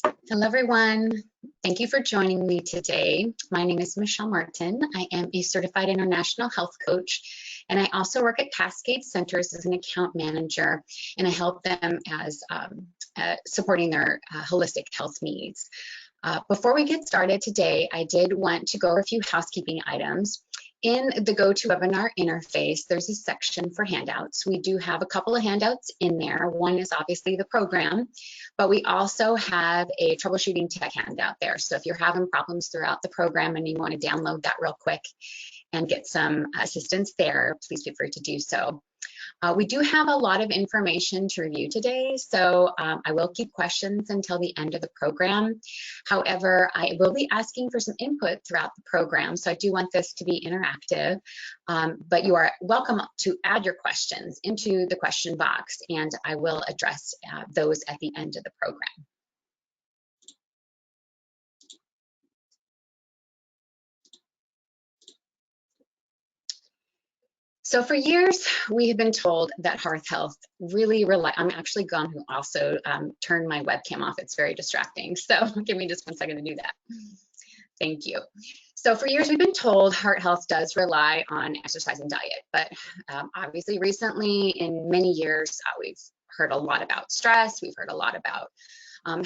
Hello, everyone. Thank you for joining me today. My name is Michelle Martin. I am a certified international health coach, and I also work at Cascade Centers as an account manager, and I help them as supporting their holistic health needs. Before we get started today, I did want to go over a few housekeeping items. In the GoToWebinar interface, there's a section for handouts. We do have a couple of handouts in there. One is obviously the program, but we also have a troubleshooting tech handout there. So if you're having problems throughout the program and you want to download that real quick and get some assistance there, please feel free to do so. We do have a lot of information to review today, so I will keep questions until the end of the program. However, I will be asking for some input throughout the program, so I do want this to be interactive, but you are welcome to add your questions into the question box, and I will address those at the end of the program. So for years, we have been told that heart health really I'm actually going to also turn my webcam off. It's very distracting. So give me just 1 second to do that. Thank you. So for years, we've been told heart health does rely on exercise and diet, but obviously recently in many years, we've heard a lot about stress. We've heard a lot about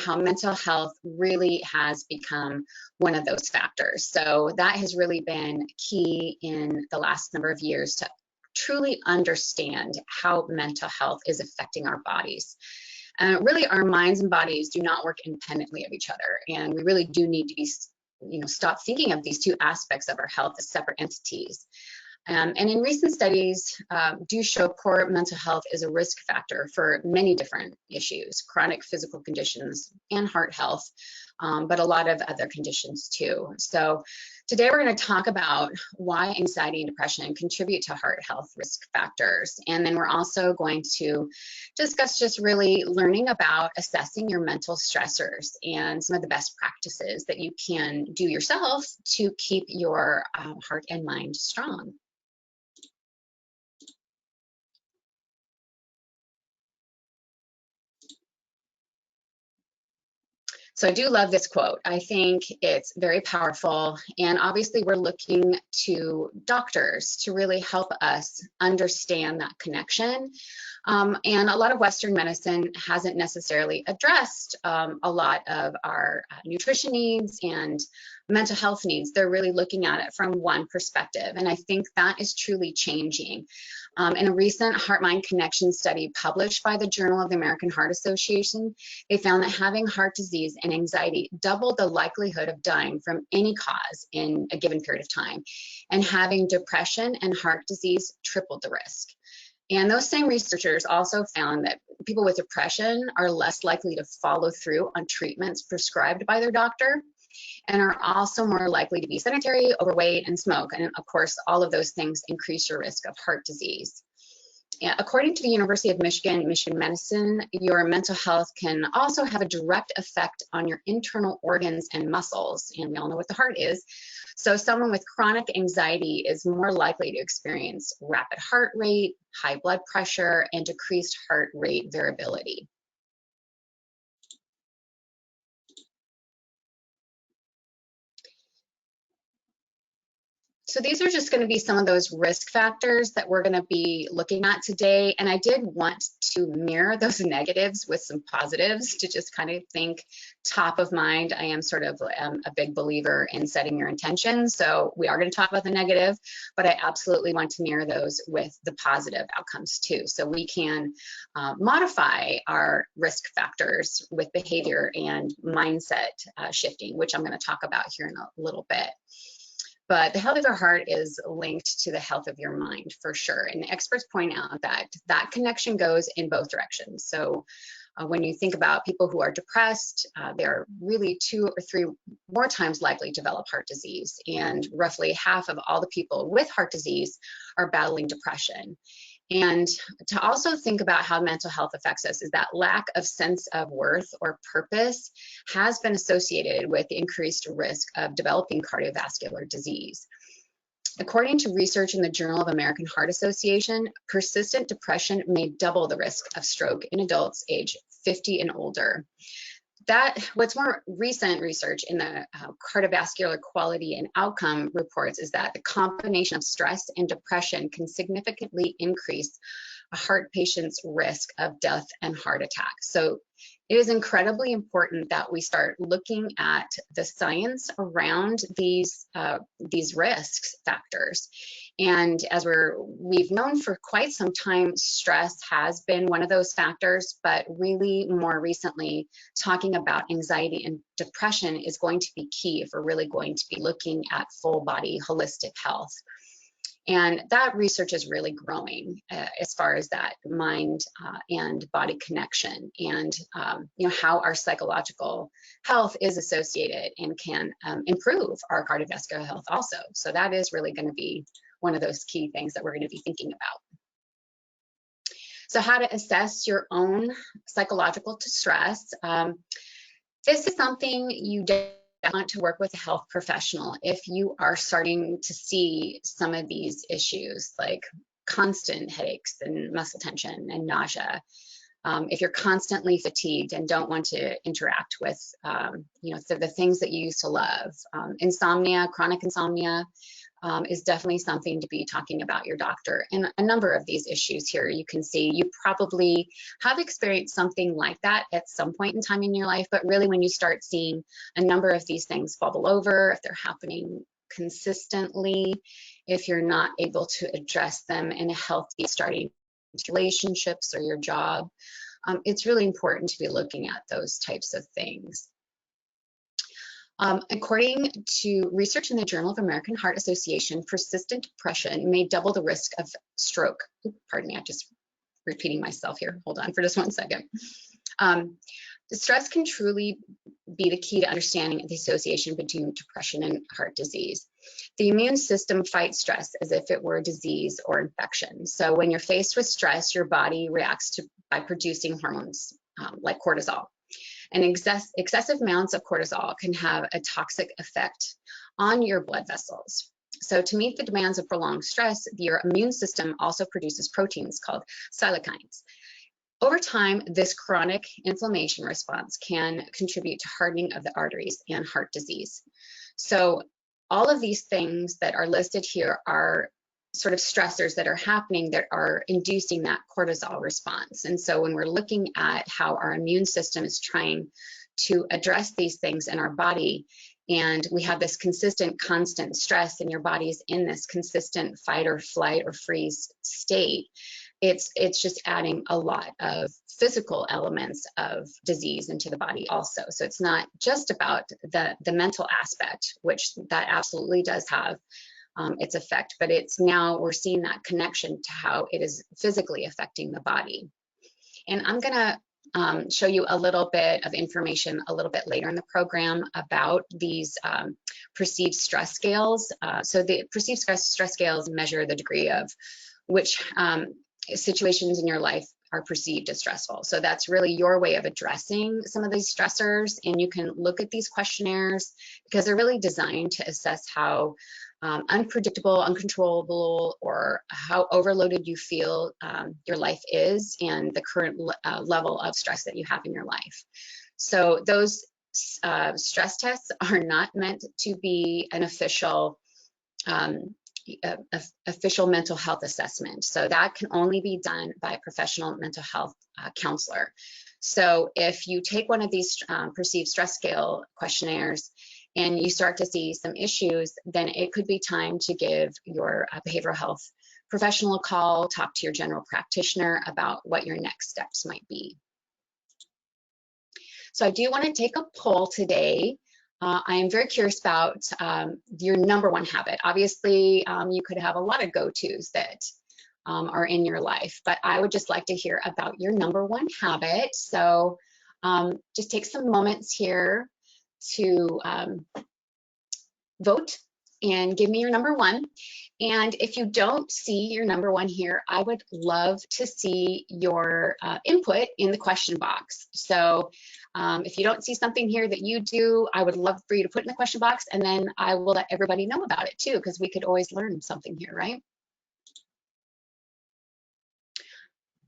how mental health really has become one of those factors. So that has really been key in the last number of years to truly understand how mental health is affecting our bodies. Really, our minds and bodies do not work independently of each other, and we really do need to be, stop thinking of these two aspects of our health as separate entities. And in recent studies do show poor mental health is a risk factor for many different issues, chronic physical conditions and heart health, but a lot of other conditions too. So today we're going to talk about why anxiety and depression contribute to heart health risk factors. And then we're also going to discuss just really learning about assessing your mental stressors and some of the best practices that you can do yourself to keep your heart and mind strong. So I do love this quote. I think it's very powerful. And obviously we're looking to doctors to really help us understand that connection. And a lot of Western medicine hasn't necessarily addressed a lot of our nutrition needs and mental health needs. They're really looking at it from one perspective. And I think that is truly changing. In a recent heart-mind connection study published by the Journal of the American Heart Association, they found that having heart disease and anxiety doubled the likelihood of dying from any cause in a given period of time, and having depression and heart disease tripled the risk. And those same researchers also found that people with depression are less likely to follow through on treatments prescribed by their doctor, and are also more likely to be sedentary, overweight, and smoke. And of course, all of those things increase your risk of heart disease. According to the University of Michigan Medicine, your mental health can also have a direct effect on your internal organs and muscles, and we all know what the heart is. So someone with chronic anxiety is more likely to experience rapid heart rate, high blood pressure, and decreased heart rate variability. So these are just going to be some of those risk factors that we're going to be looking at today. And I did want to mirror those negatives with some positives to just kind of think top of mind. I am sort of a big believer in setting your intentions. So we are going to talk about the negative, but I absolutely want to mirror those with the positive outcomes too. So we can modify our risk factors with behavior and mindset shifting, which I'm going to talk about here in a little bit. But the health of your heart is linked to the health of your mind for sure. And experts point out that that connection goes in both directions. So when you think about people who are depressed, they're really 2 or 3 more times likely to develop heart disease. And roughly half of all the people with heart disease are battling depression. And to also think about how mental health affects us is that lack of sense of worth or purpose has been associated with increased risk of developing cardiovascular disease. According to research in the Journal of American Heart Association, persistent depression may double the risk of stroke in adults age 50 and older. What's more recent research in the cardiovascular quality and outcome reports is that the combination of stress and depression can significantly increase a heart patient's risk of death and heart attack. So it is incredibly important that we start looking at the science around these risk factors. And as we've known for quite some time, stress has been one of those factors, but really more recently, talking about anxiety and depression is going to be key if we're really going to be looking at full body holistic health. And that research is really growing as far as that mind and body connection, and how our psychological health is associated and can improve our cardiovascular health also. So that is really going to be one of those key things that we're going to be thinking about. So how to assess your own psychological distress. This is something you want to work with a health professional if you are starting to see some of these issues like constant headaches and muscle tension and nausea. If you're constantly fatigued and don't want to interact with the things that you used to love. Insomnia, chronic insomnia, is definitely something to be talking about your doctor. And a number of these issues here, you can see you probably have experienced something like that at some point in time in your life, but really when you start seeing a number of these things bubble over, if they're happening consistently, if you're not able to address them in a healthy starting relationships or your job, it's really important to be looking at those types of things. According to research in the Journal of American Heart Association, persistent depression may double the risk of stroke. Pardon me, I'm just repeating myself here. Hold on for just 1 second. The stress can truly be the key to understanding the association between depression and heart disease. The immune system fights stress as if it were a disease or infection. So when you're faced with stress, your body reacts by producing hormones like cortisol. And excessive amounts of cortisol can have a toxic effect on your blood vessels. So to meet the demands of prolonged stress, your immune system also produces proteins called cytokines. Over time, this chronic inflammation response can contribute to hardening of the arteries and heart disease. So all of these things that are listed here are sort of stressors that are happening that are inducing that cortisol response. And so when we're looking at how our immune system is trying to address these things in our body, and we have this consistent, constant stress, and your body's in this consistent fight or flight or freeze state, it's just adding a lot of physical elements of disease into the body also. So it's not just about the mental aspect, which that absolutely does have its effect, but it's now we're seeing that connection to how it is physically affecting the body. And I'm gonna show you a little bit of information a little bit later in the program about these perceived stress scales. So the perceived stress scales measure the degree of which situations in your life are perceived as stressful. So that's really your way of addressing some of these stressors. And you can look at these questionnaires because they're really designed to assess how unpredictable, uncontrollable, or how overloaded you feel your life is and the current level of stress that you have in your life. So those stress tests are not meant to be an official mental health assessment. So that can only be done by a professional mental health counselor. So if you take one of these perceived stress scale questionnaires and you start to see some issues, then it could be time to give your behavioral health professional a call, talk to your general practitioner about what your next steps might be. So I do want to take a poll today. I am very curious about your number one habit. Obviously, you could have a lot of go-tos that are in your life, but I would just like to hear about your number one habit. So just take some moments here to vote and give me your number one. And if you don't see your number one here, I would love to see your input in the question box. So if you don't see something here that you do, I would love for you to put in the question box, and then I will let everybody know about it too, because we could always learn something here, right?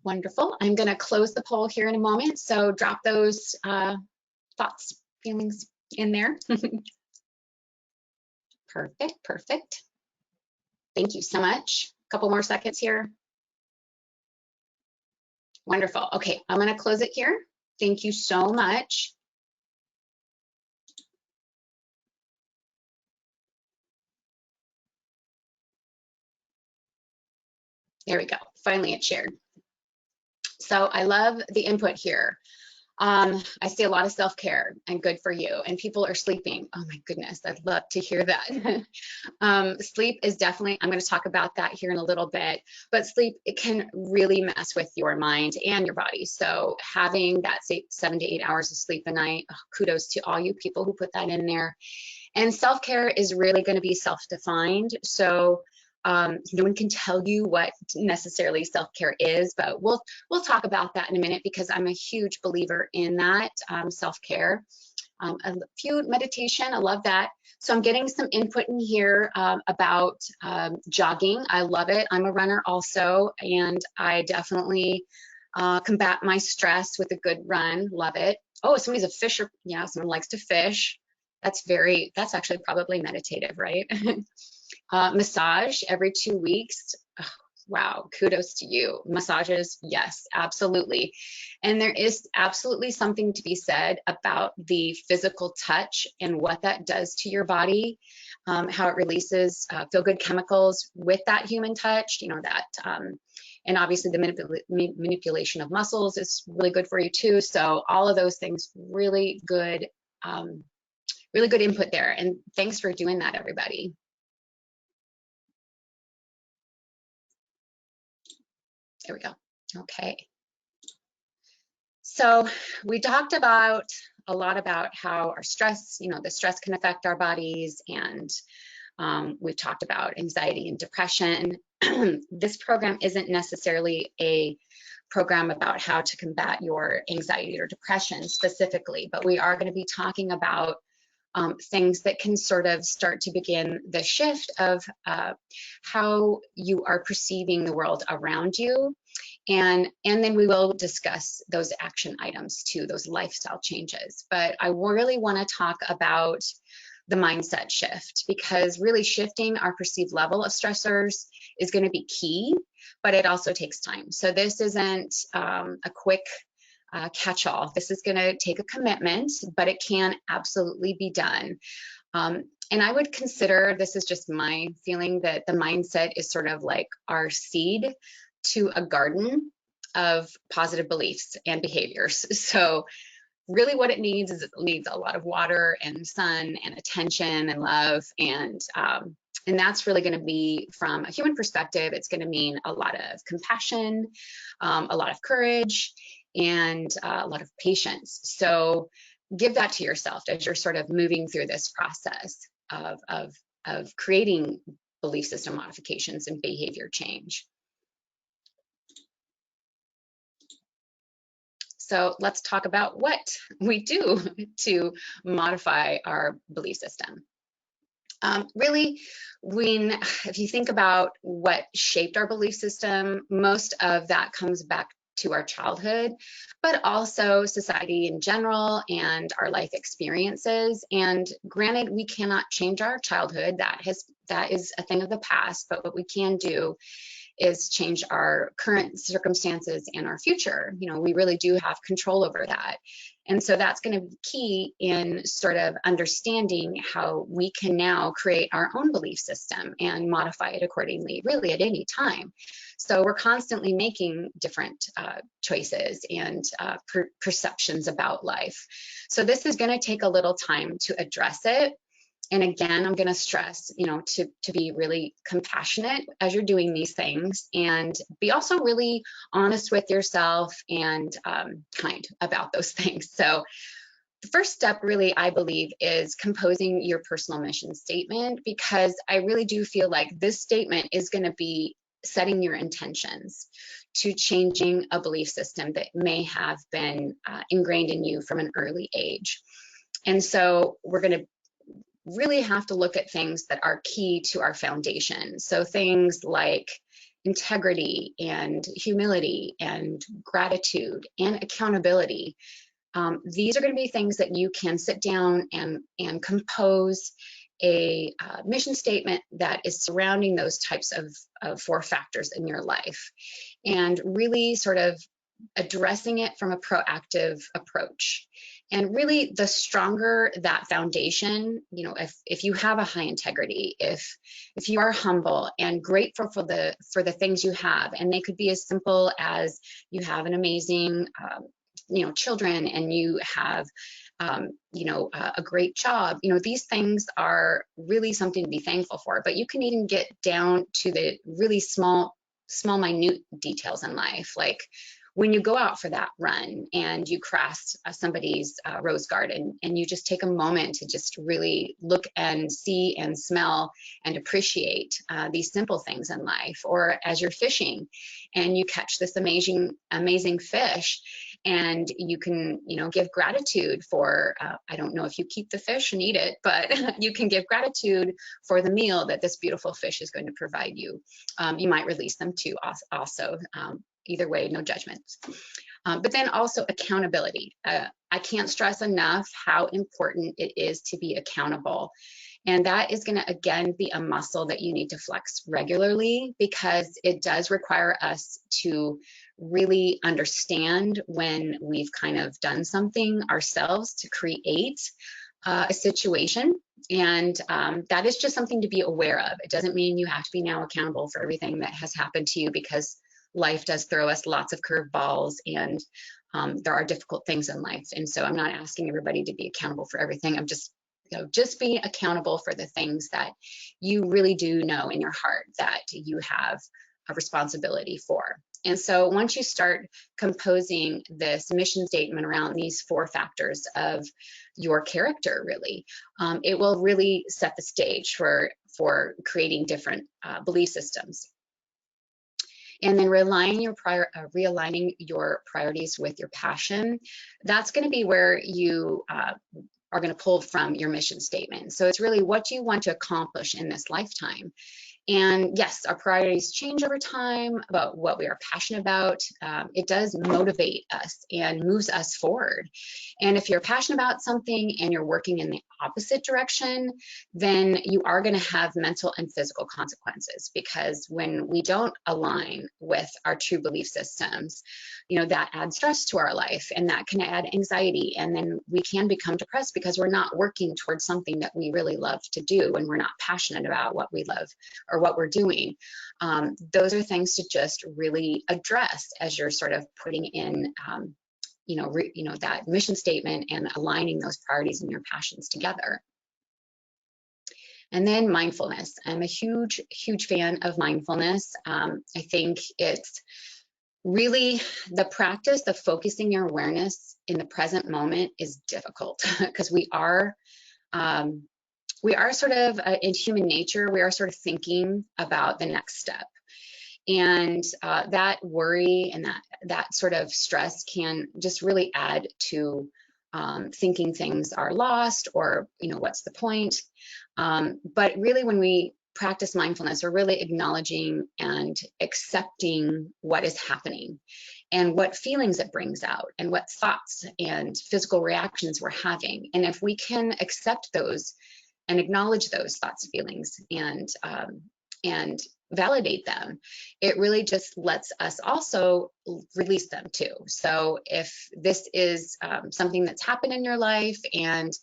Wonderful. I'm going to close the poll here in a moment. So drop those thoughts, feelings in there? Perfect, perfect. Thank you so much. A couple more seconds here. Wonderful. Okay, I'm going to close it here. Thank you so much. There we go. Finally, it's shared. So I love the input here. I see a lot of self-care and good for you, and people are sleeping. Oh my goodness, I'd love to hear that. Sleep is definitely, I'm going to talk about that here in a little bit, but sleep, it can really mess with your mind and your body. So having that 7 to 8 hours of sleep a night, kudos to all you people who put that in there. And self-care is really going to be self-defined. So no one can tell you what necessarily self-care is, but we'll talk about that in a minute, because I'm a huge believer in that, self-care. A few meditation, I love that. So I'm getting some input in here about jogging. I love it. I'm a runner also, and I definitely combat my stress with a good run. Love it. Oh, somebody's a fisher. Yeah, someone likes to fish. That's actually probably meditative, right? Massage every 2 weeks. Oh, wow, kudos to you. Massages, yes, absolutely. And there is absolutely something to be said about the physical touch and what that does to your body, how it releases feel-good chemicals with that human touch, you know, that, and obviously the manipulation of muscles is really good for you too. So all of those things, really good input there. And thanks for doing that, everybody. There we go. Okay. So we talked about a lot about how our stress, you know, the stress can affect our bodies, and we've talked about anxiety and depression. This program isn't necessarily a program about how to combat your anxiety or depression specifically, but we are going to be talking about things that can sort of start to begin the shift of how you are perceiving the world around you. And then we will discuss those action items too, those lifestyle changes. But I really want to talk about the mindset shift, because really shifting our perceived level of stressors is going to be key, but it also takes time. So this isn't a quick catch-all. This is going to take a commitment, but it can absolutely be done. And I would consider, this is just my feeling, that the mindset is sort of like our seed to a garden of positive beliefs and behaviors. So really what it needs is, it needs a lot of water and sun and attention and love, and that's really going to be, from a human perspective, it's going to mean a lot of compassion, a lot of courage, and a lot of patience. So give that to yourself as you're sort of moving through this process of creating belief system modifications and behavior change. So let's talk about what we do to modify our belief system. Really, if you think about what shaped our belief system, most of that comes back to our childhood, but also society in general and our life experiences. And granted, we cannot change our childhood. That is a thing of the past, but what we can do is change our current circumstances and our future. You know, we really do have control over that. And so that's going to be key in sort of understanding how we can now create our own belief system and modify it accordingly, really at any time. So we're constantly making different choices and perceptions about life. So this is going to take a little time to address it. And again, I'm going to stress, you know, to be really compassionate as you're doing these things, and be also really honest with yourself and kind about those things. So the first step, really, I believe, is composing your personal mission statement, because I really do feel like this statement is going to be setting your intentions to changing a belief system that may have been ingrained in you from an early age. And so we're going to really have to look at things that are key to our foundation. So things like integrity and humility and gratitude and accountability. These are going to be things that you can sit down and compose a mission statement that is surrounding those types of 4 factors in your life, and really sort of addressing it from a proactive approach. And really, the stronger that foundation, you know, if you have a high integrity, if you are humble and grateful for the things you have, and they could be as simple as you have an amazing you know, children, and you have you know, a great job. You know, these things are really something to be thankful for. But you can even get down to the really small minute details in life, like when you go out for that run and you cross somebody's rose garden, and you just take a moment to just really look and see and smell and appreciate these simple things in life. Or as you're fishing and you catch this amazing fish, and you can, you know, give gratitude for, I don't know if you keep the fish and eat it, but you can give gratitude for the meal that this beautiful fish is going to provide you. You might release them too also. Either way, no judgments. But then also accountability. I can't stress enough how important it is to be accountable. And that is going to, again, be a muscle that you need to flex regularly, because it does require us to really understand when we've kind of done something ourselves to create a situation. And that is just something to be aware of. It doesn't mean you have to be now accountable for everything that has happened to you, because life does throw us lots of curveballs, and there are difficult things in life. And so I'm not asking everybody to be accountable for everything. I'm just, you know, just being accountable for the things that you really do know in your heart that you have a responsibility for. And so once you start composing this mission statement around these 4 factors of your character, really, it will really set the stage for creating different belief systems. And then realigning your priorities with your passion. That's going to be where you are going to pull from your mission statement. So it's really, what do you want to accomplish in this lifetime? And yes, our priorities change over time about what we are passionate about. It does motivate us and moves us forward. And if you're passionate about something and you're working in the opposite direction, then you are going to have mental and physical consequences, because when we don't align with our true belief systems, you know, that adds stress to our life, and that can add anxiety. And then we can become depressed because we're not working towards something that we really love to do, and we're not passionate about what we love or what we're doing. Those are things to just really address as you're sort of putting in you know, that mission statement and aligning those priorities and your passions together. And then mindfulness. I'm a huge fan of mindfulness. I think it's really the practice of focusing your awareness in the present moment is difficult, because we are sort of in human nature, we are sort of thinking about the next step. And that worry and that sort of stress can just really add to thinking things are lost, or, you know, what's the point? But really, when we practice mindfulness, we're really acknowledging and accepting what is happening and what feelings it brings out and what thoughts and physical reactions we're having. And if we can accept those and acknowledge those thoughts and feelings and validate them, it really just lets us also release them too. So if this is something that's happened in your life, and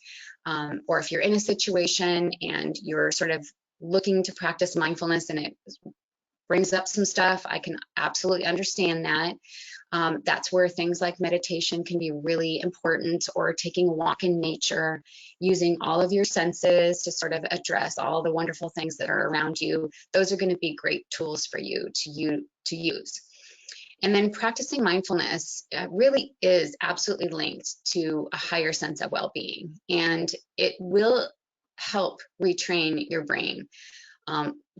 or if you're in a situation and you're sort of looking to practice mindfulness and it brings up some stuff, I can absolutely understand that. That's where things like meditation can be really important, or taking a walk in nature, using all of your senses to sort of address all the wonderful things that are around you. Those are going to be great tools for you to use. And then practicing mindfulness really is absolutely linked to a higher sense of well-being, and it will help retrain your brain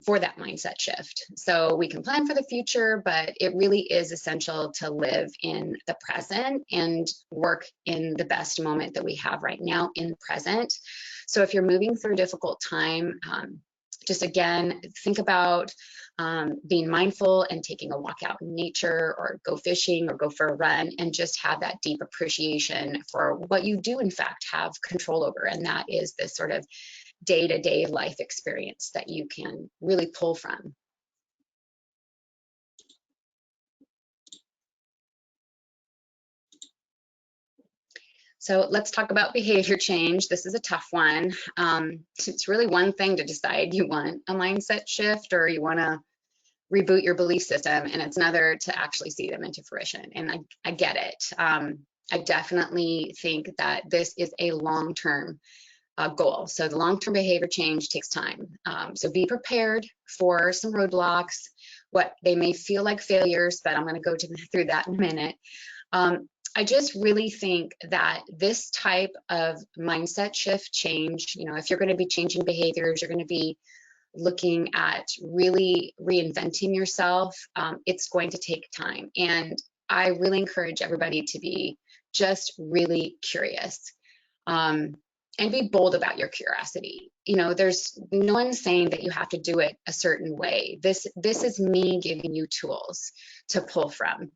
for that mindset shift. So we can plan for the future, but it really is essential to live in the present and work in the best moment that we have right now in the present. So if you're moving through a difficult time, Just again, think about being mindful and taking a walk out in nature, or go fishing, or go for a run, and just have that deep appreciation for what you do in fact have control over. And that is this sort of day-to-day life experience that you can really pull from. So let's talk about behavior change. This is a tough one. It's really one thing to decide you want a mindset shift or you want to reboot your belief system, and it's another to actually see them into fruition. And I get it. I definitely think that this is a long-term goal. So the long-term behavior change takes time. So be prepared for some roadblocks, what they may feel like failures, but I'm going to go through that in a minute. I just really think that this type of mindset shift change, you know, if you're going to be changing behaviors, you're going to be looking at really reinventing yourself, it's going to take time. And I really encourage everybody to be just really curious, and be bold about your curiosity. You know, there's no one saying that you have to do it a certain way. This is me giving you tools to pull from.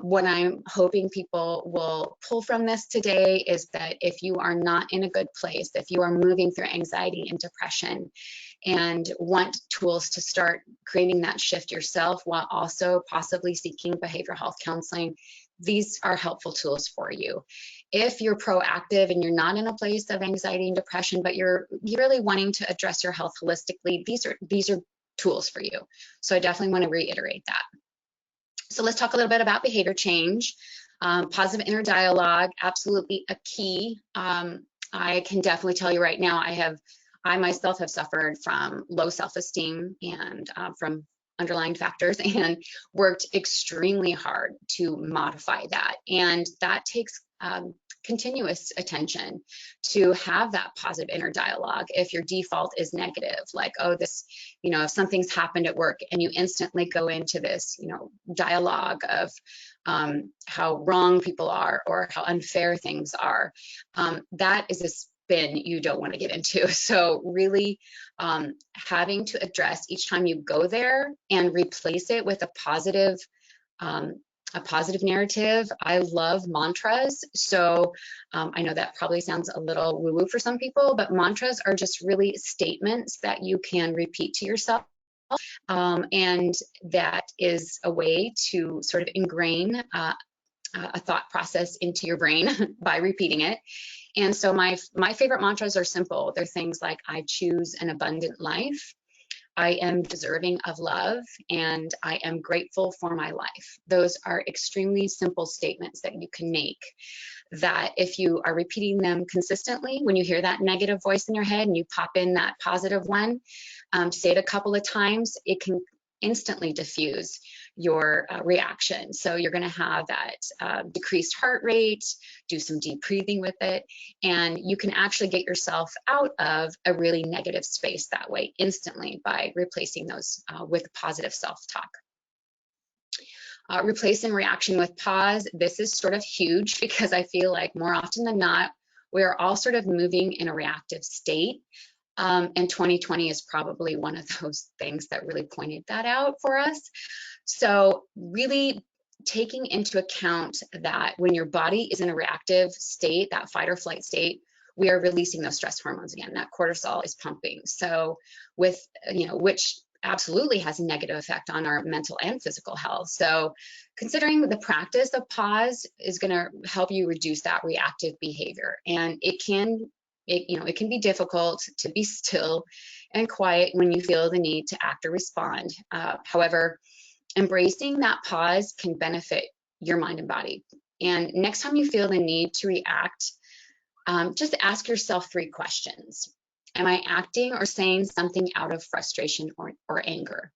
What I'm hoping people will pull from this today is that if you are not in a good place, if you are moving through anxiety and depression and want tools to start creating that shift yourself while also possibly seeking behavioral health counseling, these are helpful tools for you. If you're proactive and you're not in a place of anxiety and depression, but you're really wanting to address your health holistically, these are tools for you. So I definitely want to reiterate that. So let's talk a little bit about behavior change. Positive inner dialogue, absolutely a key. I can definitely tell you right now, I myself have suffered from low self-esteem and from underlying factors, and worked extremely hard to modify that. And that takes continuous attention to have that positive inner dialogue. If your default is negative, like, oh, this, you know, if something's happened at work and you instantly go into this, you know, dialogue of how wrong people are or how unfair things are, that is a spin you don't want to get into. So really having to address each time you go there and replace it with a positive narrative. I love mantras. So I know that probably sounds a little woo-woo for some people, but mantras are just really statements that you can repeat to yourself. And that is a way to sort of ingrain a thought process into your brain by repeating it. And so my favorite mantras are simple. They're things like, I choose an abundant life, I am deserving of love, and I am grateful for my life. Those are extremely simple statements that you can make, that if you are repeating them consistently, when you hear that negative voice in your head and you pop in that positive one, say it a couple of times, it can instantly diffuse your reaction. So you're going to have that decreased heart rate, do some deep breathing with it, and you can actually get yourself out of a really negative space that way instantly by replacing those with positive self-talk. Replacing reaction with pause. This is sort of huge because I feel like more often than not, we're all sort of moving in a reactive state. And 2020 is probably one of those things that really pointed that out for us. So really taking into account that when your body is in a reactive state, that fight or flight state, we are releasing those stress hormones again. That cortisol is pumping. So with, you know, which absolutely has a negative effect on our mental and physical health. So considering the practice of pause is going to help you reduce that reactive behavior. And it can be difficult to be still and quiet when you feel the need to act or respond. However, embracing that pause can benefit your mind and body. And next time you feel the need to react, just ask yourself 3 questions. Am I acting or saying something out of frustration or anger?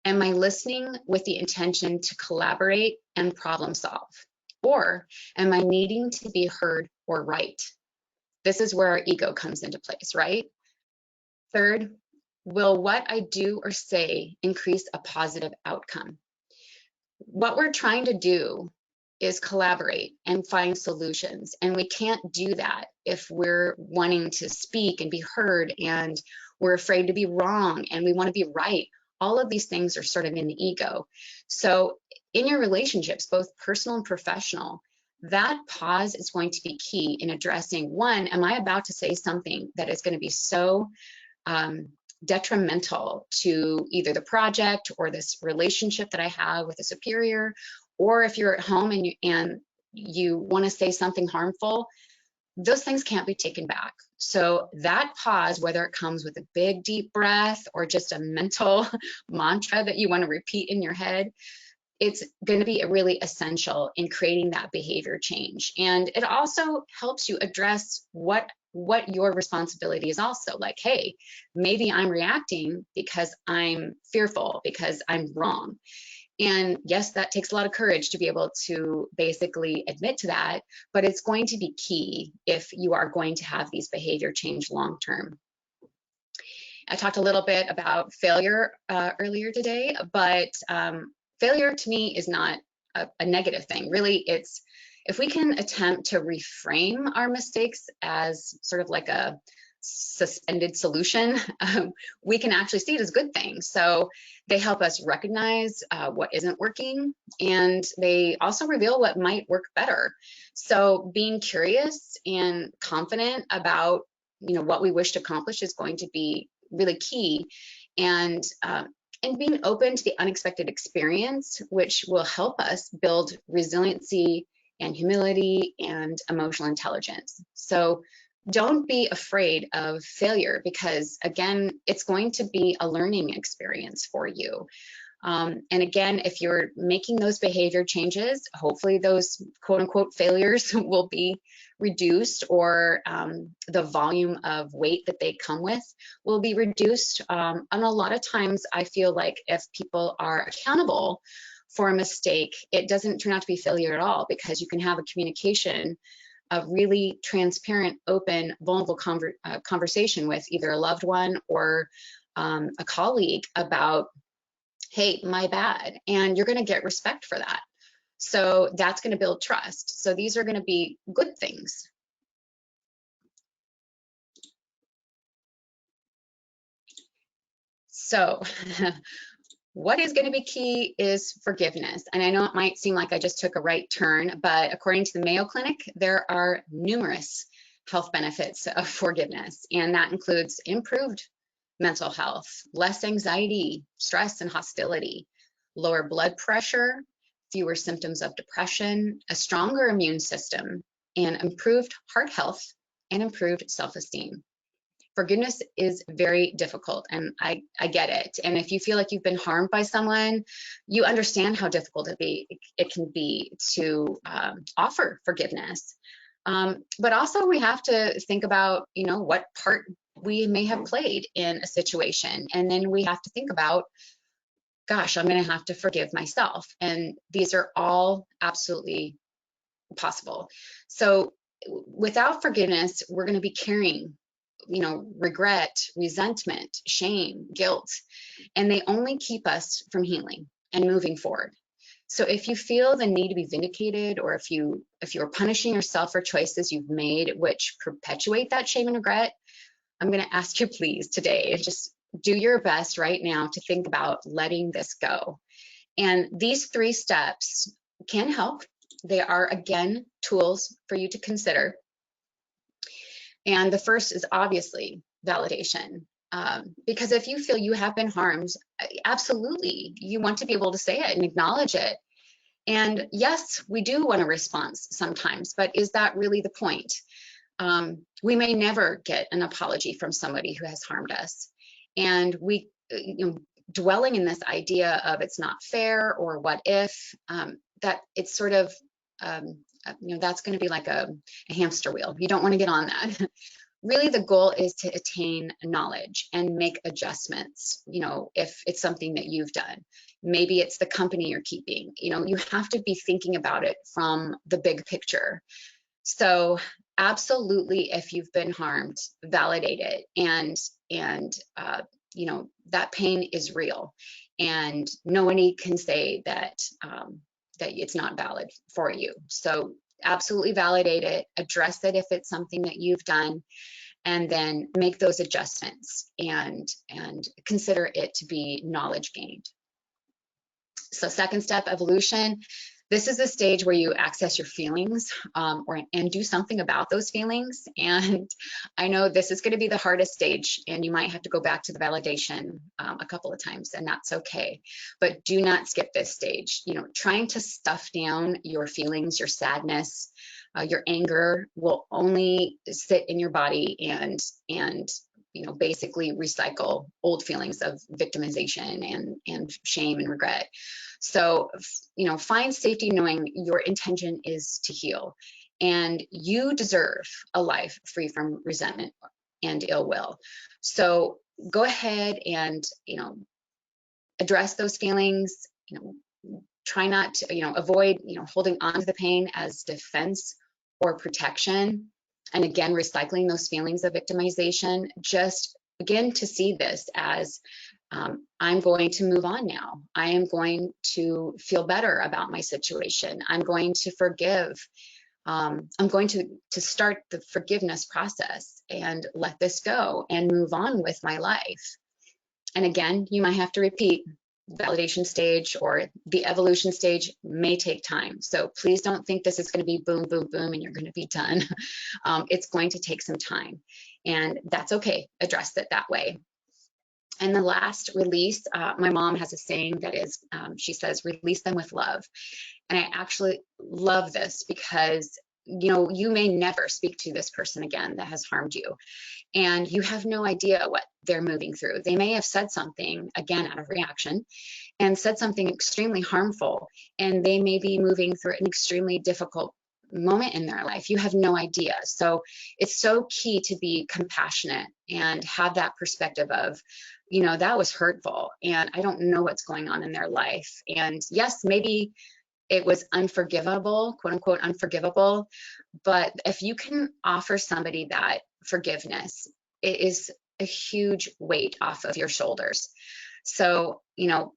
Am I listening with the intention to collaborate and problem solve? Or am I needing to be heard or right? This is where our ego comes into place, right? Third, will what I do or say increase a positive outcome? What we're trying to do is collaborate and find solutions. And we can't do that if we're wanting to speak and be heard and We're afraid to be wrong, and we want to be right. All of these things are sort of in the ego. So in your relationships, both personal and professional, that pause is going to be key in addressing, one, am I about to say something that is going to be so detrimental to either the project or this relationship that I have with a superior, or if you're at home and you want to say something harmful, those things can't be taken back. So that pause, whether it comes with a big deep breath or just a mental mantra that you want to repeat in your head, it's going to be really essential in creating that behavior change. And it also helps you address what your responsibility is also. Like, hey, maybe I'm reacting because I'm fearful, because I'm wrong. And yes, that takes a lot of courage to be able to basically admit to that, but it's going to be key if you are going to have these behavior change long term. I talked a little bit about failure earlier today, but failure to me is not a negative thing. Really, it's if we can attempt to reframe our mistakes as sort of like a suspended solution, we can actually see it as good things. So they help us recognize what isn't working, and they also reveal what might work better. So being curious and confident about what we wish to accomplish is going to be really key, and being open to the unexpected experience, which will help us build resiliency and humility and emotional intelligence. So don't be afraid of failure, because again, it's going to be a learning experience for you. And again, if you're making those behavior changes, hopefully those quote unquote failures will be reduced, or the volume of weight that they come with will be reduced. And a lot of times I feel like if people are accountable for a mistake, it doesn't turn out to be failure at all, because you can have a communication, a really transparent, open, vulnerable conversation with either a loved one or a colleague about, hey, my bad, and you're going to get respect for that. So that's going to build trust. So these are going to be good things. So what is going to be key is forgiveness. And I know it might seem like I just took a right turn, but according to the Mayo Clinic, there are numerous health benefits of forgiveness, and that includes improved mental health, less anxiety, stress, and hostility, lower blood pressure, fewer symptoms of depression, a stronger immune system, and improved heart health and improved self-esteem. Forgiveness is very difficult, and I get it. And if you feel like you've been harmed by someone, you understand how difficult it can be to offer forgiveness. But also we have to think about, what part we may have played in a situation. And then we have to think about, gosh, I'm going to have to forgive myself. And these are all absolutely possible. So without forgiveness, we're going to be carrying, regret, resentment, shame, guilt, and they only keep us from healing and moving forward. So if you feel the need to be vindicated, or if you're punishing yourself for choices you've made which perpetuate that shame and regret, I'm going to ask you please today, just do your best right now to think about letting this go. And these 3 steps can help. They are, again, tools for you to consider. And the first is obviously validation. Because if you feel you have been harmed, absolutely, you want to be able to say it and acknowledge it. And yes, we do want a response sometimes, but is that really the point? We may never get an apology from somebody who has harmed us. And we, dwelling in this idea of it's not fair or what if, that it's sort of, that's going to be like a hamster wheel. You don't want to get on that. Really, the goal is to attain knowledge and make adjustments, if it's something that you've done. Maybe it's the company you're keeping. You have to be thinking about it from the big picture. So absolutely, if you've been harmed, validate it. And that pain is real. And nobody can say that, that it's not valid for you. So absolutely validate it, address it if it's something that you've done. and then make those adjustments and consider it to be knowledge gained. So second step, evolution. This is the stage where you access your feelings and do something about those feelings. And I know this is going to be the hardest stage, and you might have to go back to the validation a couple of times, and that's okay. But do not skip this stage. You know, trying to stuff down your feelings, your sadness, your anger will only sit in your body and you know, basically recycle old feelings of victimization and shame and regret. So, you know, find safety knowing your intention is to heal, and you deserve a life free from resentment and ill will. So go ahead and, you know, address those feelings, you know, try not to, you know, avoid, you know, holding on to the pain as defense or protection. And again, recycling those feelings of victimization. Just begin to see this as I'm going to move on now. I am going to feel better about my situation. I'm going to forgive. I'm going to start the forgiveness process and let this go and move on with my life. And again, you might have to repeat. Validation stage or the evolution stage may take time. So please don't think this is going to be boom, boom, boom, and you're going to be done. It's going to take some time, and that's okay. Address it that way. And the last, release. My mom has a saying that is, she says, release them with love. And I actually love this because, you know, you may never speak to this person again that has harmed you. And you have no idea what they're moving through. They may have said something, again, out of reaction, and said something extremely harmful, and they may be moving through an extremely difficult moment in their life. You have no idea. So it's so key to be compassionate and have that perspective of, you know, that was hurtful, and I don't know what's going on in their life. And yes, maybe it was unforgivable, quote unquote, unforgivable. But if you can offer somebody that forgiveness, it is a huge weight off of your shoulders. So, you know,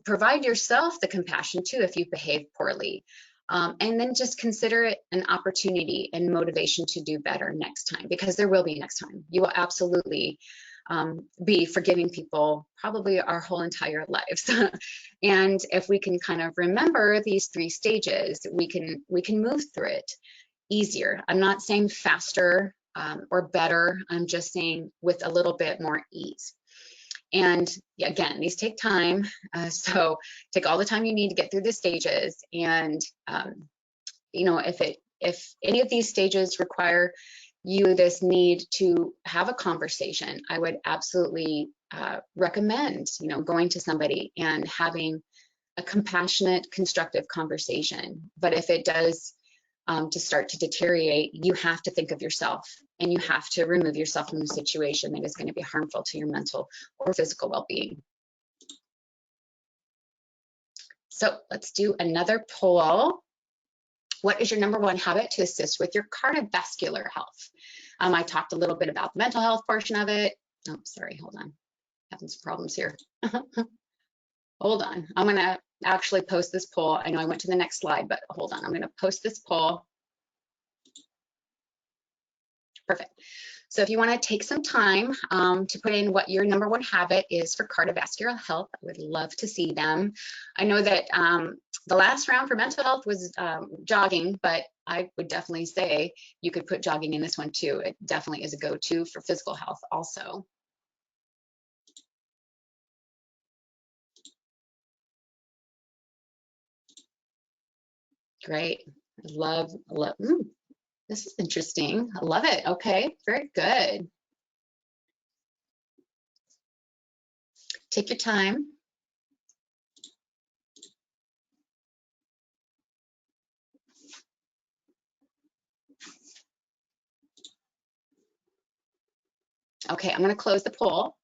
provide yourself the compassion too if you've behaved poorly. And then just consider it an opportunity and motivation to do better next time, because there will be next time. You will absolutely be forgiving people probably our whole entire lives. And if we can kind of remember these 3 stages, we can move through it easier. I'm not saying faster or better. I'm just saying with a little bit more ease. And again, these take time. So take all the time you need to get through the stages. And you know, if any of these stages require you this need to have a conversation, I would absolutely recommend, you know, going to somebody and having a compassionate, constructive conversation. But if it does to start to deteriorate, you have to think of yourself, and you have to remove yourself from the situation that is going to be harmful to your mental or physical well-being. So let's do another poll. What is your #1 habit to assist with your cardiovascular health? I talked a little bit about the mental health portion of it. Oh, sorry, hold on. Having some problems here. Hold on. I'm going to actually post this poll. I know I went to the next slide, but hold on. I'm going to post this poll. Perfect. So if you want to take some time to put in what your #1 habit is for cardiovascular health, I would love to see them. I know that the last round for mental health was jogging, but I would definitely say you could put jogging in this one too. It definitely is a go-to for physical health also. Great. Love. This is interesting. I love it. Okay, very good. Take your time. Okay, I'm going to close the poll.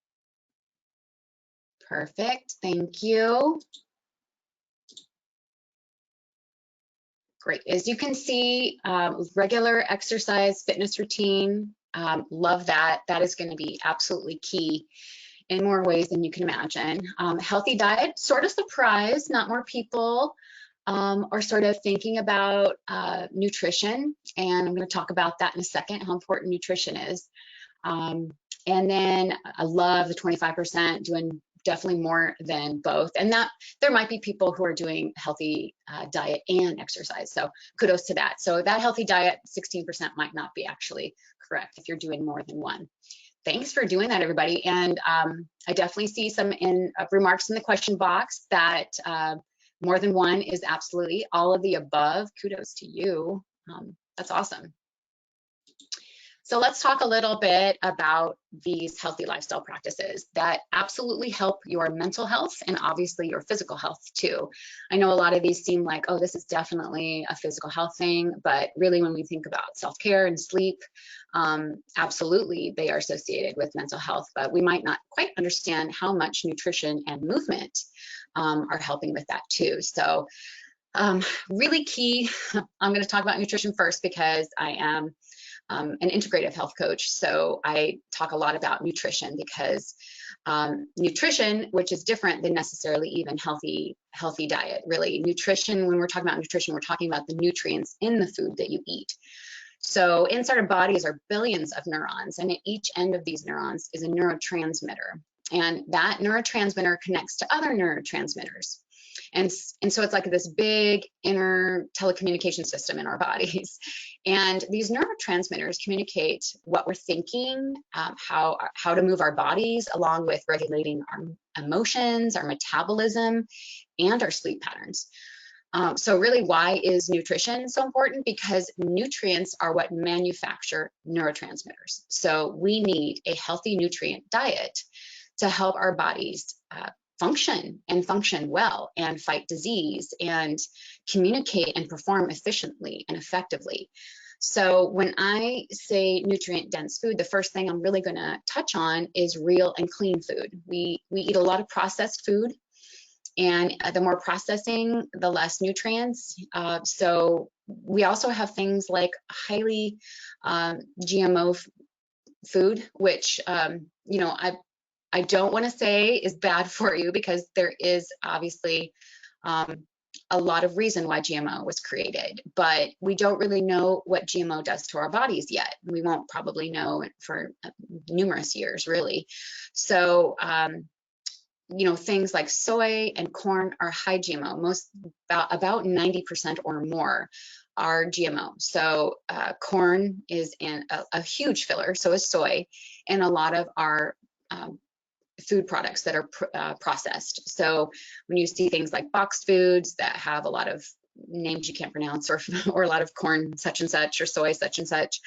Perfect. Thank you. Great. As you can see, regular exercise, fitness routine, love that. That is going to be absolutely key in more ways than you can imagine. Healthy diet, sort of surprised, not more people are sort of thinking about nutrition. And I'm going to talk about that in a second, how important nutrition is. And then I love the 25% doing definitely more than both. And that there might be people who are doing healthy diet and exercise. So kudos to that. So that healthy diet, 16% might not be actually correct if you're doing more than one. Thanks for doing that, everybody. And I definitely see some remarks in the question box that more than one is absolutely all of the above. Kudos to you. That's awesome. So let's talk a little bit about these healthy lifestyle practices that absolutely help your mental health and obviously your physical health too. I know a lot of these seem like, oh, this is definitely a physical health thing, but really when we think about self-care and sleep, absolutely they are associated with mental health, but we might not quite understand how much nutrition and movement are helping with that too. So really key, I'm going to talk about nutrition first because I am an integrative health coach. So I talk a lot about nutrition because nutrition, which is different than necessarily even healthy diet, really. Nutrition, when we're talking about nutrition, we're talking about the nutrients in the food that you eat. So inside our bodies are billions of neurons, and at each end of these neurons is a neurotransmitter. And that neurotransmitter connects to other neurotransmitters. And so it's like this big inner telecommunication system in our bodies. And these neurotransmitters communicate what we're thinking, how to move our bodies, along with regulating our emotions, our metabolism, and our sleep patterns. So really, why is nutrition so important? Because nutrients are what manufacture neurotransmitters. So we need a healthy nutrient diet to help our bodies function well and fight disease and communicate and perform efficiently and effectively. So when I say nutrient dense food, the first thing I'm really going to touch on is real and clean food. We eat a lot of processed food, and the more processing, the less nutrients. So we also have things like highly GMO food, which you know, I don't want to say is bad for you, because there is obviously a lot of reason why GMO was created, but we don't really know what GMO does to our bodies yet. We won't probably know for numerous years, really. So, you know, things like soy and corn are high GMO, about 90% or more are GMO. So corn is a huge filler, so is soy, and a lot of our food products that are processed. So when you see things like boxed foods that have a lot of names you can't pronounce, or a lot of corn such and such, or soy such and such,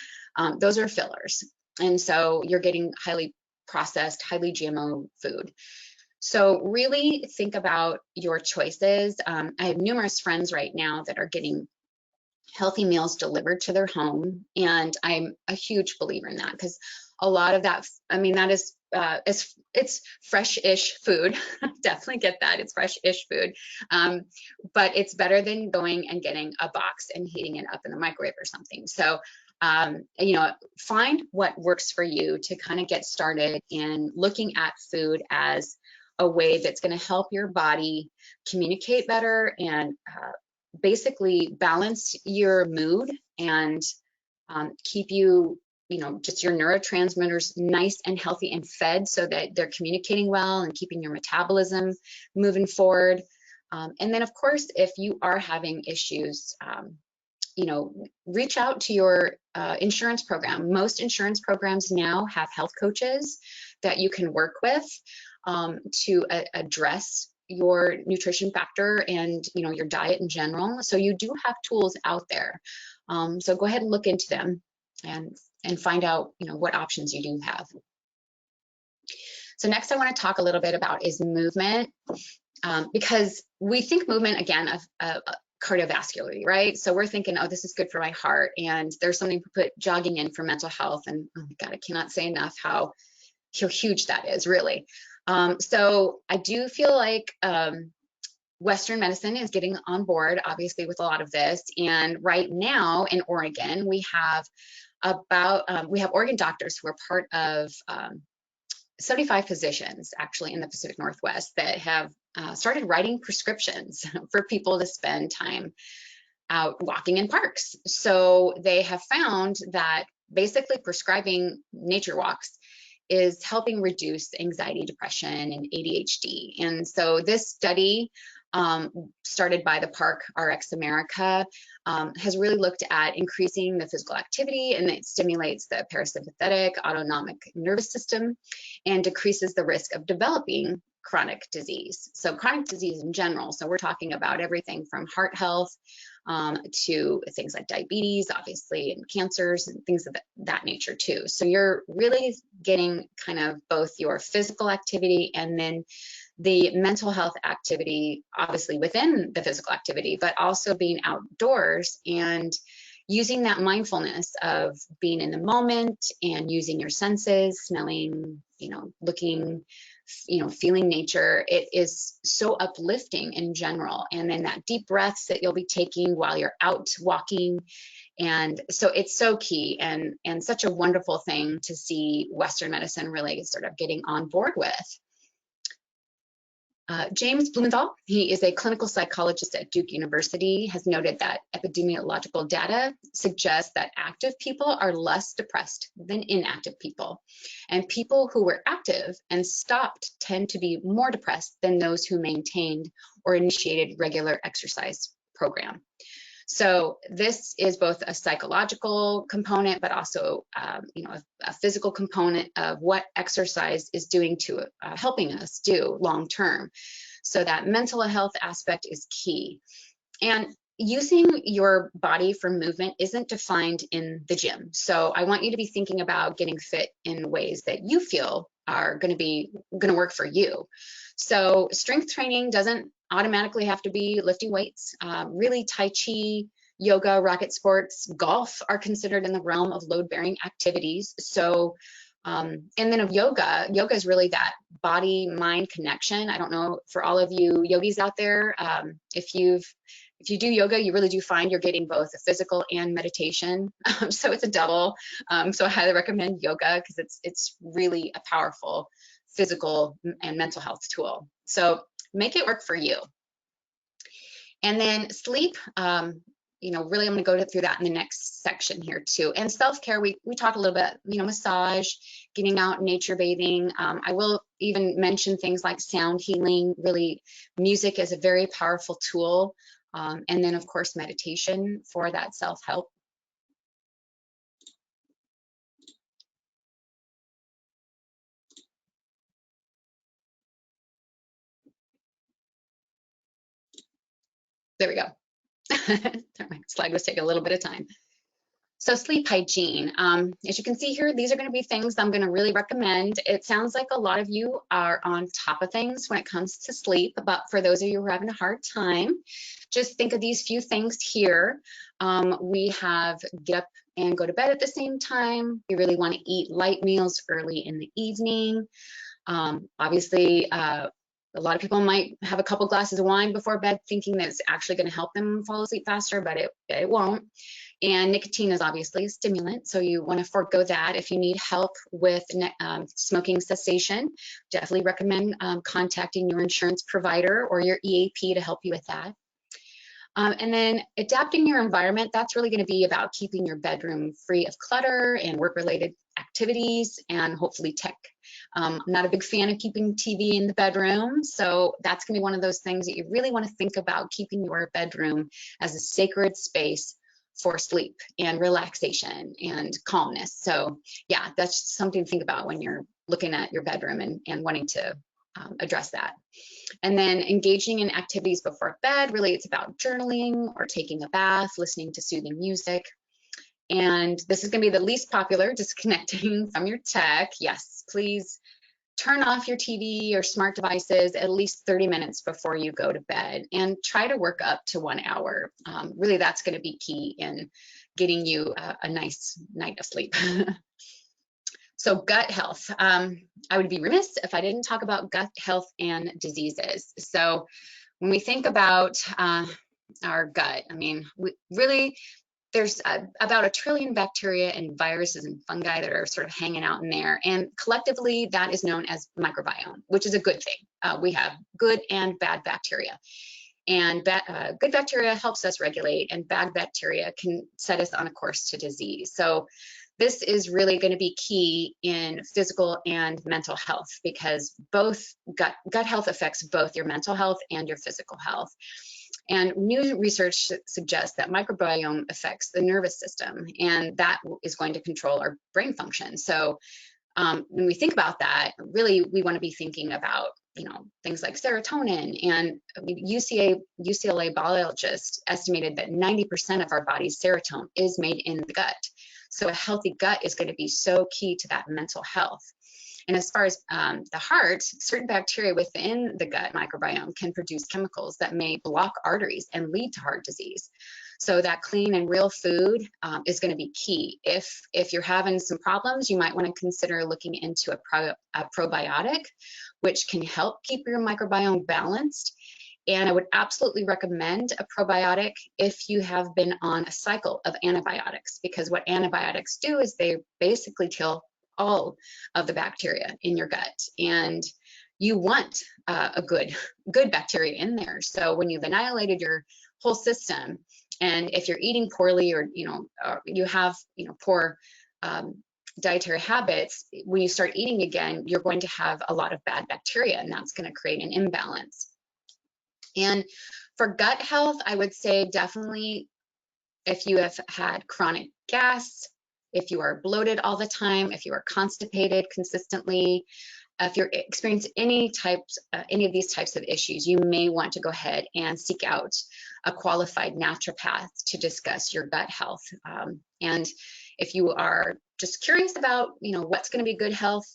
those are fillers. And so you're getting highly processed, highly GMO food. So really think about your choices. I have numerous friends right now that are getting healthy meals delivered to their home, and I'm a huge believer in that, because a lot of that, I mean, that is it's fresh-ish food. Definitely get that, it's fresh-ish food, but it's better than going and getting a box and heating it up in the microwave or something. So you know, find what works for you to kind of get started in looking at food as a way that's going to help your body communicate better and basically balance your mood and keep you, you know, just your neurotransmitters nice and healthy and fed, so that they're communicating well and keeping your metabolism moving forward. And then, of course, if you are having issues, you know, reach out to your insurance program. Most insurance programs now have health coaches that you can work with to address your nutrition factor and, you know, your diet in general. So you do have tools out there. So go ahead and look into them and find out, you know, what options you do have. So next I want to talk a little bit about is movement, because we think movement, again, of cardiovascularly, right? So we're thinking, oh, this is good for my heart, and there's something to put jogging in for mental health. And oh my God, I cannot say enough how huge that is, really. So I do feel like Western medicine is getting on board, obviously, with a lot of this. And right now in Oregon, we have Oregon doctors who are part of 75 physicians, actually, in the Pacific Northwest, that have started writing prescriptions for people to spend time out walking in parks. So they have found that basically prescribing nature walks is helping reduce anxiety, depression, and ADHD. And so this study, started by the Park RX America, has really looked at increasing the physical activity, and it stimulates the parasympathetic autonomic nervous system and decreases the risk of developing chronic disease. So chronic disease in general, so we're talking about everything from heart health to things like diabetes, obviously, and cancers and things of that nature too. So you're really getting kind of both your physical activity and then the mental health activity, obviously within the physical activity, but also being outdoors and using that mindfulness of being in the moment and using your senses, smelling, looking, feeling nature. It is so uplifting in general. And then that deep breaths that you'll be taking while you're out walking. And so it's so key and such a wonderful thing to see Western medicine really sort of getting on board with. James Blumenthal, he is a clinical psychologist at Duke University, has noted that epidemiological data suggests that active people are less depressed than inactive people. And people who were active and stopped tend to be more depressed than those who maintained or initiated regular exercise program. So this is both a psychological component, but also, a physical component of what exercise is doing to helping us do long term. So that mental health aspect is key. And using your body for movement isn't defined in the gym. So I want you to be thinking about getting fit in ways that you feel are going to work for you. So strength training doesn't automatically have to be lifting weights. Really, Tai Chi, yoga, racket sports, golf are considered in the realm of load-bearing activities. So, and then of yoga is really that body-mind connection. I don't know, for all of you yogis out there, if you do yoga, you really do find you're getting both a physical and meditation. So it's a double. So I highly recommend yoga because it's really a powerful physical and mental health tool. So make it work for you. And then sleep, really I'm going to go through that in the next section here too. And self-care, we talked a little bit, massage, getting out, nature bathing. I will even mention things like sound healing. Really, music is a very powerful tool. And then of course, meditation for that self-help. There we go. My slide was taking a little bit of time. So sleep hygiene, as you can see here, these are going to be things I'm going to really recommend. It sounds like a lot of you are on top of things when it comes to sleep, but for those of you who are having a hard time, just think of these few things here. We have get up and go to bed at the same time. You really want to eat light meals early in the evening. Obviously, a lot of people might have a couple glasses of wine before bed thinking that it's actually going to help them fall asleep faster, but it won't. And nicotine is obviously a stimulant, so you want to forego that. If you need help with smoking cessation, definitely recommend contacting your insurance provider or your EAP to help you with that. And then adapting your environment, that's really going to be about keeping your bedroom free of clutter and work-related activities and hopefully tech. I'm not a big fan of keeping TV in the bedroom, so that's going to be one of those things that you really want to think about, keeping your bedroom as a sacred space for sleep and relaxation and calmness. So yeah, that's something to think about when you're looking at your bedroom and wanting to address that. And then engaging in activities before bed, really it's about journaling or taking a bath, listening to soothing music. And this is going to be the least popular, disconnecting from your tech. Yes, please turn off your TV or smart devices at least 30 minutes before you go to bed and try to work up to 1 hour. Really, that's going to be key in getting you a nice night of sleep. So gut health. I would be remiss if I didn't talk about gut health and diseases. So when we think about our gut, I mean, there's about 1 trillion bacteria and viruses and fungi that are sort of hanging out in there. And collectively, that is known as microbiome, which is a good thing. We have good and bad bacteria. And good bacteria helps us regulate, and bad bacteria can set us on a course to disease. So this is really going to be key in physical and mental health, because both gut health affects both your mental health and your physical health. And new research suggests that microbiome affects the nervous system, and that is going to control our brain function. So when we think about that, really we want to be thinking about, things like serotonin. And UCLA biologists estimated that 90% of our body's serotonin is made in the gut. So a healthy gut is going to be so key to that mental health. And as far as the heart, certain bacteria within the gut microbiome can produce chemicals that may block arteries and lead to heart disease. So that clean and real food is going to be key. If you're having some problems, you might want to consider looking into a probiotic, which can help keep your microbiome balanced. And I would absolutely recommend a probiotic if you have been on a cycle of antibiotics, because what antibiotics do is they basically kill all of the bacteria in your gut, and you want a good bacteria in there. So when you've annihilated your whole system, and if you're eating poorly, or you have poor dietary habits, when you start eating again, you're going to have a lot of bad bacteria, and that's going to create an imbalance. And for gut health, I would say definitely if you have had chronic gas, if you are bloated all the time, if you are constipated consistently, if you're experiencing any of these types of issues, you may want to go ahead and seek out a qualified naturopath to discuss your gut health. And if you are just curious about, what's going to be good health,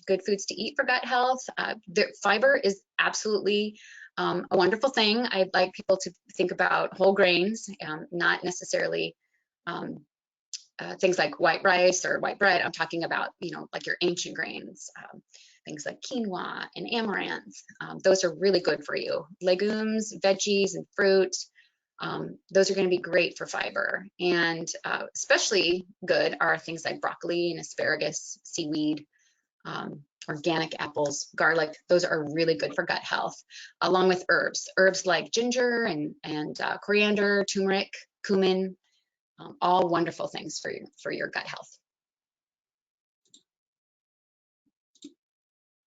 good foods to eat for gut health, fiber is absolutely a wonderful thing. I'd like people to think about whole grains, not necessarily things like white rice or white bread. I'm talking about, like your ancient grains, things like quinoa and amaranth. Those are really good for you. Legumes, veggies, and fruit. Those are going to be great for fiber. And especially good are things like broccoli and asparagus, seaweed, organic apples, garlic. Those are really good for gut health, along with herbs like ginger and coriander, turmeric, cumin. All wonderful things for your gut health.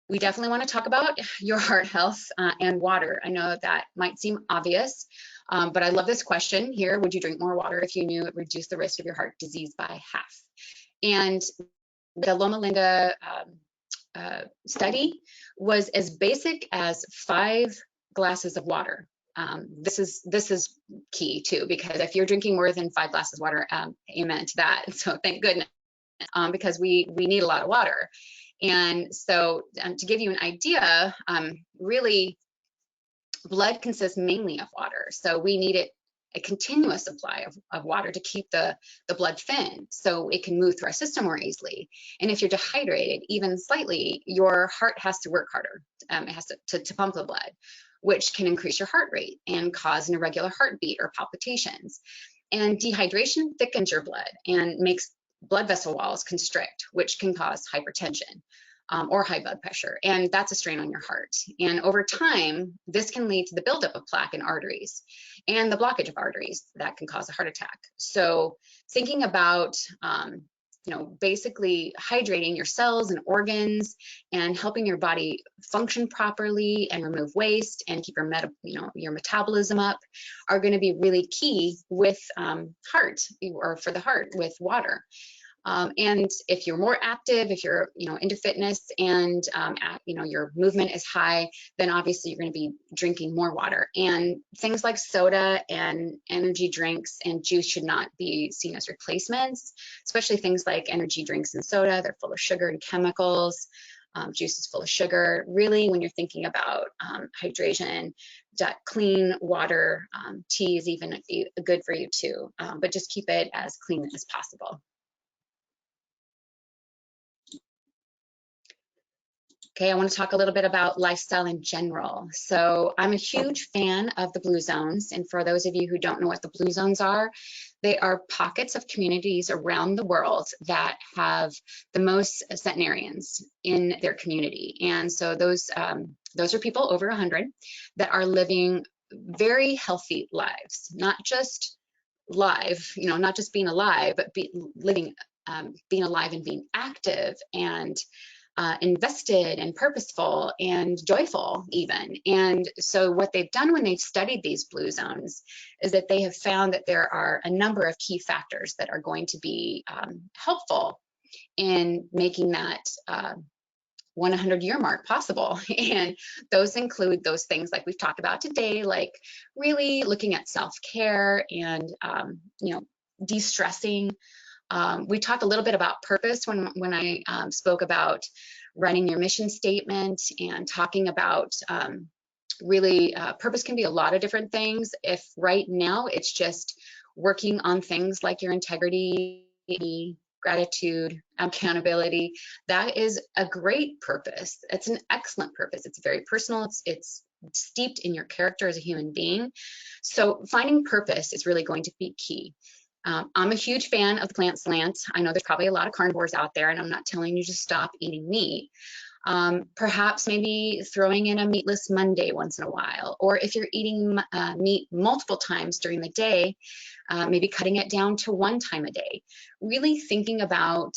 We definitely want to talk about your heart health and water. I know that might seem obvious, but I love this question here. Would you drink more water if you knew it reduced the risk of your heart disease by half? And the Loma Linda study was as basic as 5 glasses of water. This is key too, because if you're drinking more than 5 glasses of water, amen to that. So thank goodness, because we need a lot of water. And so to give you an idea, really blood consists mainly of water. So we need a continuous supply of water to keep the blood thin, so it can move through our system more easily. And if you're dehydrated even slightly, your heart has to work harder. It has to pump the blood, which can increase your heart rate and cause an irregular heartbeat or palpitations. And dehydration thickens your blood and makes blood vessel walls constrict, which can cause hypertension or high blood pressure. And that's a strain on your heart. And over time, this can lead to the buildup of plaque in arteries and the blockage of arteries that can cause a heart attack. So thinking about basically hydrating your cells and organs and helping your body function properly and remove waste and keep your metabolism up are going to be really key with heart, or for the heart, with water. And if you're more active, if you're into fitness and your movement is high, then obviously you're going to be drinking more water. And things like soda and energy drinks and juice should not be seen as replacements, especially things like energy drinks and soda. They're full of sugar and chemicals. Juice is full of sugar. Really, when you're thinking about hydration, clean water, tea is even good for you too, but just keep it as clean as possible. Okay, I want to talk a little bit about lifestyle in general. So I'm a huge fan of the Blue Zones. And for those of you who don't know what the Blue Zones are, they are pockets of communities around the world that have the most centenarians in their community. And so those are people over 100 that are living very healthy lives, not just live, not just being alive, but living, being alive and being active and invested and purposeful and joyful even. And so what they've done when they've studied these blue zones is that they have found that there are a number of key factors that are going to be helpful in making that 100-year mark possible. And those include those things like we've talked about today, like really looking at self-care and, de-stressing. We talked a little bit about purpose when I spoke about writing your mission statement and talking about really purpose can be a lot of different things. If right now it's just working on things like your integrity, gratitude, accountability, that is a great purpose. It's an excellent purpose. It's very personal. It's steeped in your character as a human being. So finding purpose is really going to be key. I'm a huge fan of the plant slant. I know there's probably a lot of carnivores out there, and I'm not telling you to stop eating meat. Perhaps maybe throwing in a meatless Monday once in a while, or if you're eating meat multiple times during the day, maybe cutting it down to one time a day. Really thinking about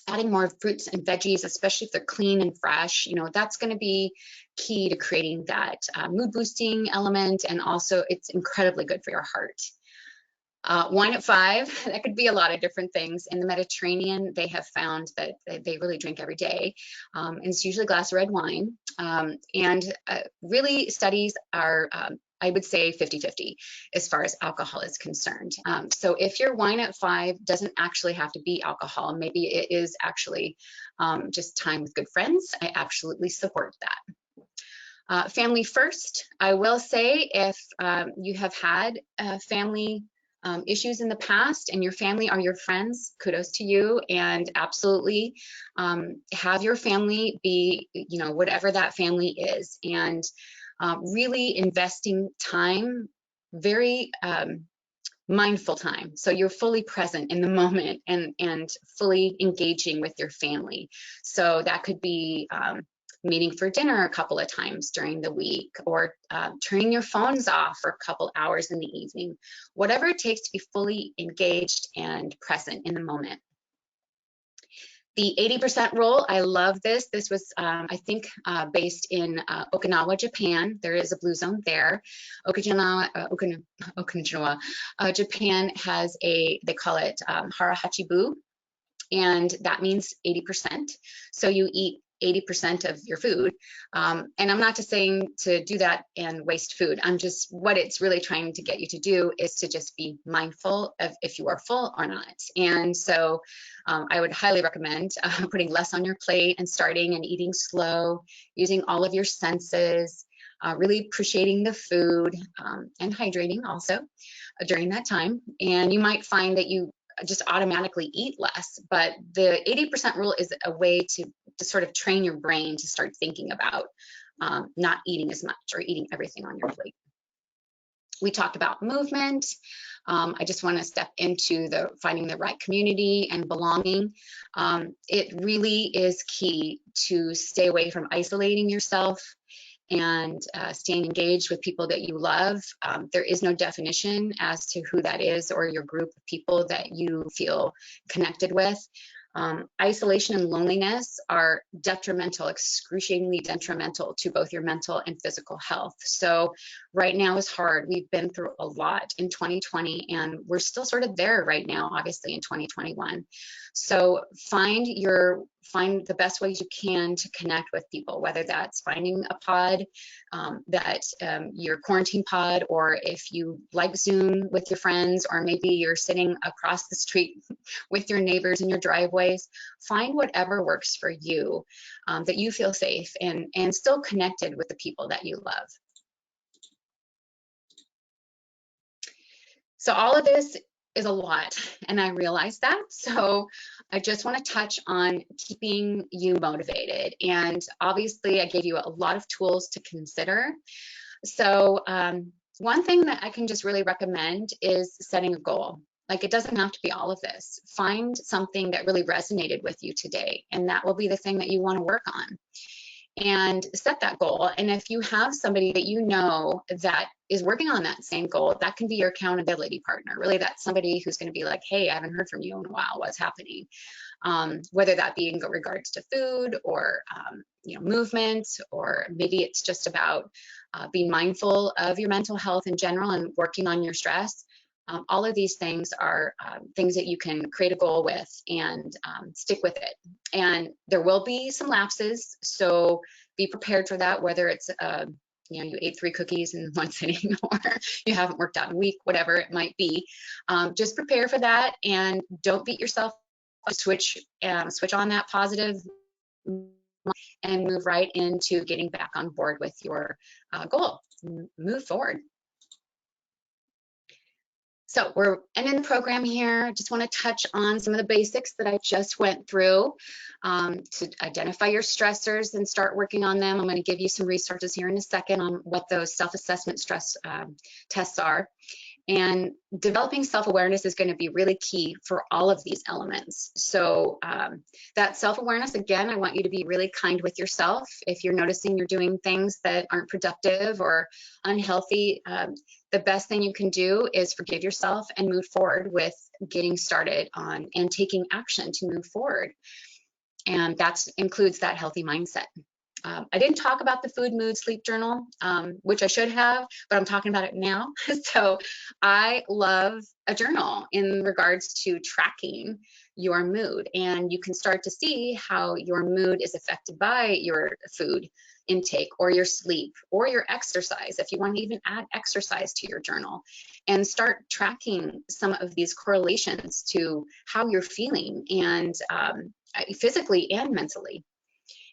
adding more fruits and veggies, especially if they're clean and fresh. That's going to be key to creating that mood boosting element, and also it's incredibly good for your heart. Wine at 5, that could be a lot of different things. In the Mediterranean, they have found that they really drink every day. And it's usually a glass of red wine. Really studies are, I would say 50-50 as far as alcohol is concerned. So if your wine at 5 doesn't actually have to be alcohol, maybe it is actually just time with good friends, I absolutely support that. Family first, I will say if you have had family issues in the past and your family are your friends, kudos to you, and absolutely have your family be, whatever that family is, and really investing time, very mindful time. So you're fully present in the moment and fully engaging with your family. So that could be meeting for dinner a couple of times during the week, or turning your phones off for a couple hours in the evening, whatever it takes to be fully engaged and present in the moment. The 80% rule, I love this. This was, I think, based in Okinawa, Japan. There is a blue zone there. Okinawa, Japan has they call it harahachibu, and that means 80%. So you eat 80% of your food. And I'm not just saying to do that and waste food. What it's really trying to get you to do is to just be mindful of if you are full or not. And so I would highly recommend putting less on your plate and starting and eating slow, using all of your senses, really appreciating the food, and hydrating also during that time. And you might find that you just automatically eat less, but the 80% rule is a way to sort of train your brain to start thinking about not eating as much or eating everything on your plate. We talked about movement. I just want to step into finding the right community and belonging. It really is key to stay away from isolating yourself and staying engaged with people that you love. There is no definition as to who that is or your group of people that you feel connected with. Isolation and loneliness are detrimental, excruciatingly detrimental to both your mental and physical health. So right now is hard. We've been through a lot in 2020, and we're still sort of there right now, obviously, in 2021. So find the best ways you can to connect with people, whether that's finding a pod, your quarantine pod, or if you like Zoom with your friends, or maybe you're sitting across the street with your neighbors in your driveways. Find whatever works for you, that you feel safe and still connected with the people that you love. So all of this is a lot, and I realize that. So I just want to touch on keeping you motivated. And obviously I gave you a lot of tools to consider. So one thing that I can just really recommend is setting a goal. Like, it doesn't have to be all of this. Find something that really resonated with you today, and that will be the thing that you want to work on. and set that goal. And if you have somebody that you know that is working on that same goal, that can be your accountability partner. Really, that's somebody who's going to be like, hey, I haven't heard from you in a while. What's happening? Whether that be in regards to food or movement, or maybe it's just about being mindful of your mental health in general and working on your stress. All of these things are things that you can create a goal with and stick with it. And there will be some lapses, so be prepared for that, whether it's you ate 3 cookies in one sitting or you haven't worked out in a week, whatever it might be. Just prepare for that and don't beat yourself up. Switch on that positive and move right into getting back on board with your goal. Move forward. So we're ending the program here. I just want to touch on some of the basics that I just went through to identify your stressors and start working on them. I'm going to give you some resources here in a second on what those self-assessment stress tests are. And developing self-awareness is going to be really key for all of these elements. So that self-awareness, again, I want you to be really kind with yourself. If you're noticing you're doing things that aren't productive or unhealthy, the best thing you can do is forgive yourself and move forward with getting started on and taking action to move forward. And that includes that healthy mindset. I didn't talk about the food, mood, sleep journal, which I should have, but I'm talking about it now. So I love a journal in regards to tracking your mood, and you can start to see how your mood is affected by your food intake or your sleep or your exercise, if you want to even add exercise to your journal, and start tracking some of these correlations to how you're feeling, and physically and mentally.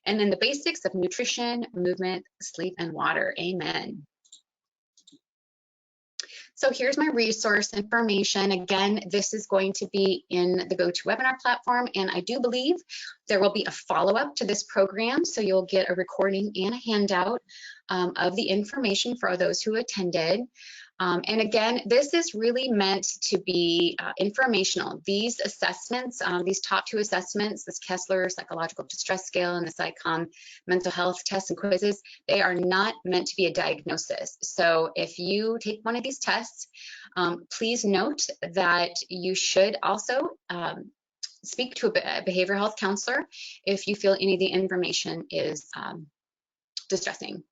And then the basics of nutrition, movement, sleep, and water. Amen. So here's my resource information. Again, this is going to be in the GoToWebinar platform, and I do believe there will be a follow-up to this program, so you'll get a recording and a handout of the information for those who attended. And again, this is really meant to be informational. These assessments, these top 2 assessments, this Kessler Psychological Distress Scale and the PsyCom mental health tests and quizzes, they are not meant to be a diagnosis. So if you take one of these tests, please note that you should also speak to a behavioral health counselor if you feel any of the information is distressing.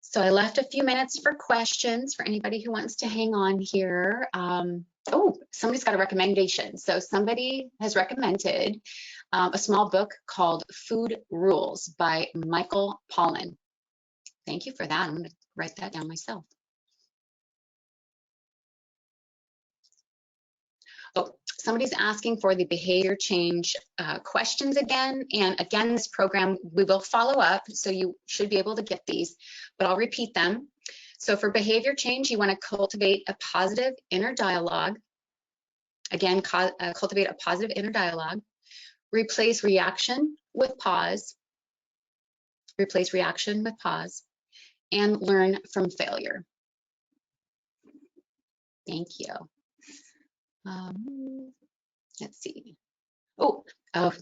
So I left a few minutes for questions for anybody who wants to hang on here. Oh, somebody's got a recommendation. So somebody has recommended a small book called Food Rules by Michael Pollan. Thank you for that. I'm going to write that down myself. Oh, somebody's asking for the behavior change questions again. And again, this program, we will follow up, so you should be able to get these, but I'll repeat them. So for behavior change, you want to cultivate a positive inner dialogue. Again, cultivate a positive inner dialogue. Replace reaction with pause. Replace reaction with pause. And learn from failure. Thank you. Let's see. Oh,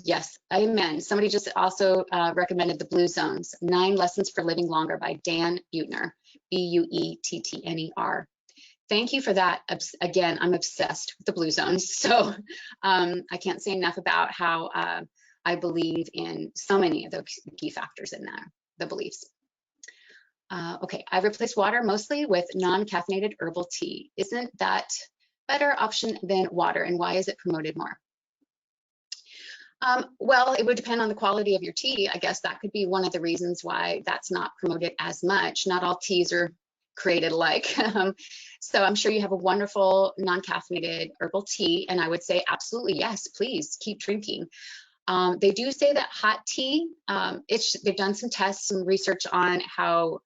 yes, amen. Somebody just also recommended the Blue Zones, 9 Lessons for Living Longer by Dan Buettner, B-U-E-T-T-N-E-R. Thank you for that. Again, I'm obsessed with the Blue Zones. So I can't say enough about how I believe in so many of the key factors in there, the beliefs. Okay, I replaced water mostly with non-caffeinated herbal tea. Isn't that better option than water, and why is it promoted more? Well, it would depend on the quality of your tea. I guess that could be one of the reasons why that's not promoted as much. Not all teas are created alike. So I'm sure you have a wonderful non-caffeinated herbal tea, and I would say absolutely yes, please keep drinking. They do say that hot tea, they've done some tests, some research on how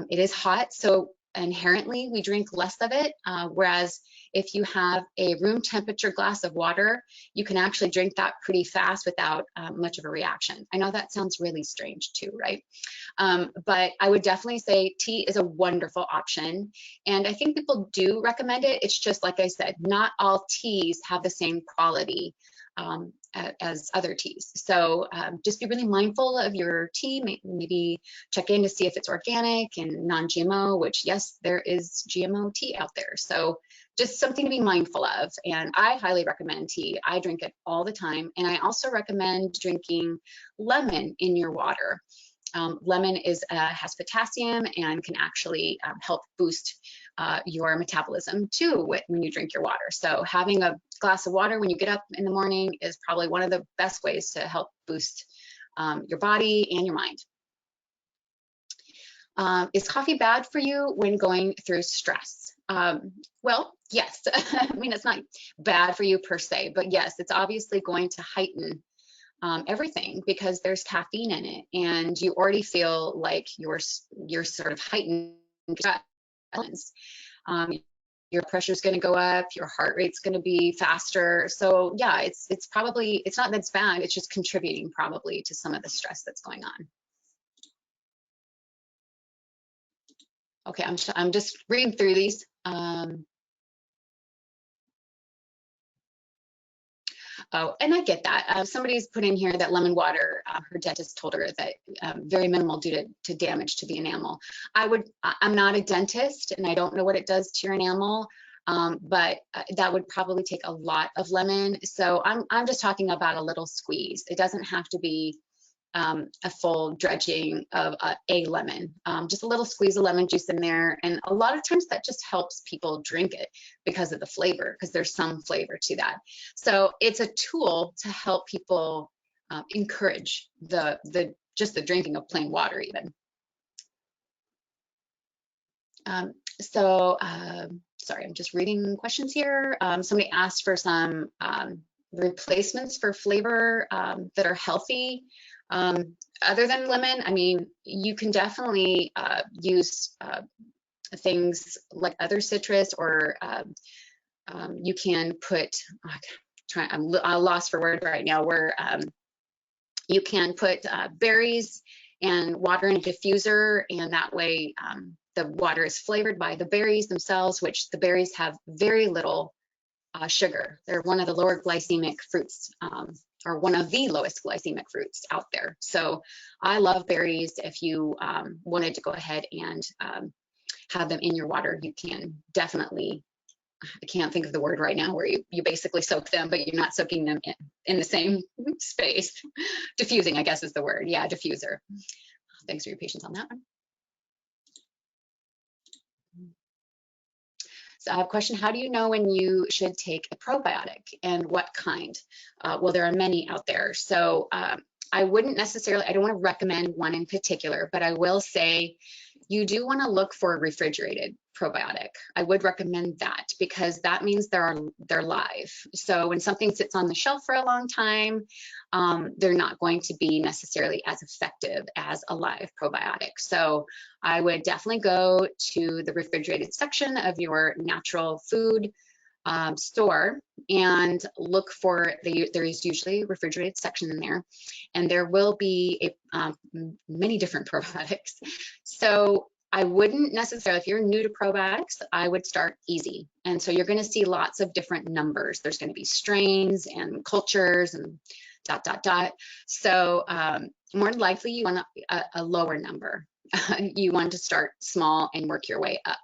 it is hot, so inherently we drink less of it, whereas if you have a room temperature glass of water, you can actually drink that pretty fast without much of a reaction. I know that sounds really strange too, right? But I would definitely say tea is a wonderful option, and I think people do recommend it. It's just like I said, not all teas have the same quality as other teas. So just be really mindful of your tea. Maybe check in to see if it's organic and non-GMO, which yes, there is GMO tea out there. So just something to be mindful of. And I highly recommend tea. I drink it all the time. And I also recommend drinking lemon in your water. Lemon has potassium and can actually help boost your metabolism too when you drink your water. So having a glass of water when you get up in the morning is probably one of the best ways to help boost your body and your mind. Is coffee bad for you when going through stress? Well, yes. I mean, it's not bad for you per se, but yes, it's obviously going to heighten everything because there's caffeine in it, and you already feel like you're sort of heightened. Your pressure is going to go up, your heart rate's going to be faster. So yeah, it's not that it's bad, it's just contributing probably to some of the stress that's going on. Okay, I'm just reading through these. Oh, and I get that. Somebody's put in here that lemon water, her dentist told her that very minimal due to damage to the enamel. I'm not a dentist and I don't know what it does to your enamel, but that would probably take a lot of lemon. So I'm just talking about a little squeeze. It doesn't have to be a full dredging of a lemon, just a little squeeze of lemon juice in there. And a lot of times that just helps people drink it because of the flavor, because there's some flavor to that. So it's a tool to help people encourage just the drinking of plain water even. Sorry, I'm just reading questions here. Somebody asked for some replacements for flavor that are healthy. Other than lemon, I mean, you can definitely use things like other citrus, or you can put, I'm lost for words right now, where you can put berries and water in a diffuser, and that way the water is flavored by the berries themselves, which the berries have very little sugar. They're one of the lower glycemic fruits, or one of the lowest glycemic fruits out there. So I love berries. If you wanted to go ahead and have them in your water, you can definitely, I can't think of the word right now, where you basically soak them, but you're not soaking them in the same space. Diffusing, I guess is the word. Yeah, diffuser. Thanks for your patience on that one. So I have a question, how do you know when you should take a probiotic and what kind? Well, there are many out there. So I wouldn't necessarily, I don't want to recommend one in particular, but I will say you do want to look for a refrigerated probiotic. I would recommend that because that means they're live. So when something sits on the shelf for a long time, they're not going to be necessarily as effective as a live probiotic. So I would definitely go to the refrigerated section of your natural food store and look for there is usually a refrigerated section in there, and there will be many different probiotics. So I wouldn't necessarily, if you're new to probiotics, I would start easy. And so you're going to see lots of different numbers. There's going to be strains and cultures and ... So more than likely you want a lower number. You want to start small and work your way up.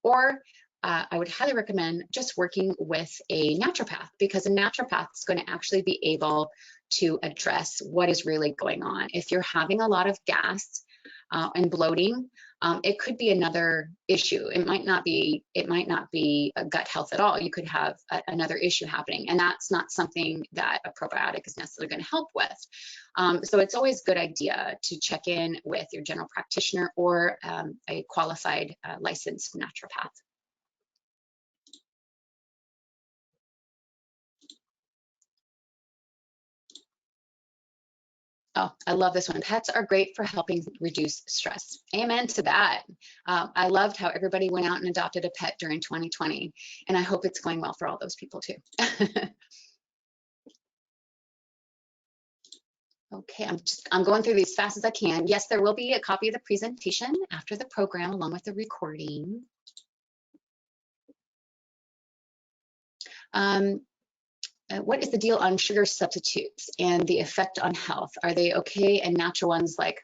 Or I would highly recommend just working with a naturopath, because a naturopath is going to actually be able to address what is really going on. If you're having a lot of gas and bloating, it could be another issue. It might not be a gut health at all. You could have another issue happening, and that's not something that a probiotic is necessarily going to help with. So it's always a good idea to check in with your general practitioner or a qualified licensed naturopath. Oh, I love this one. Pets are great for helping reduce stress. Amen to that. I loved how everybody went out and adopted a pet during 2020, and I hope it's going well for all those people too. Okay, I'm going through these as fast as I can. Yes, there will be a copy of the presentation after the program along with the recording. what is the deal on sugar substitutes and the effect on health? Are they okay and natural ones like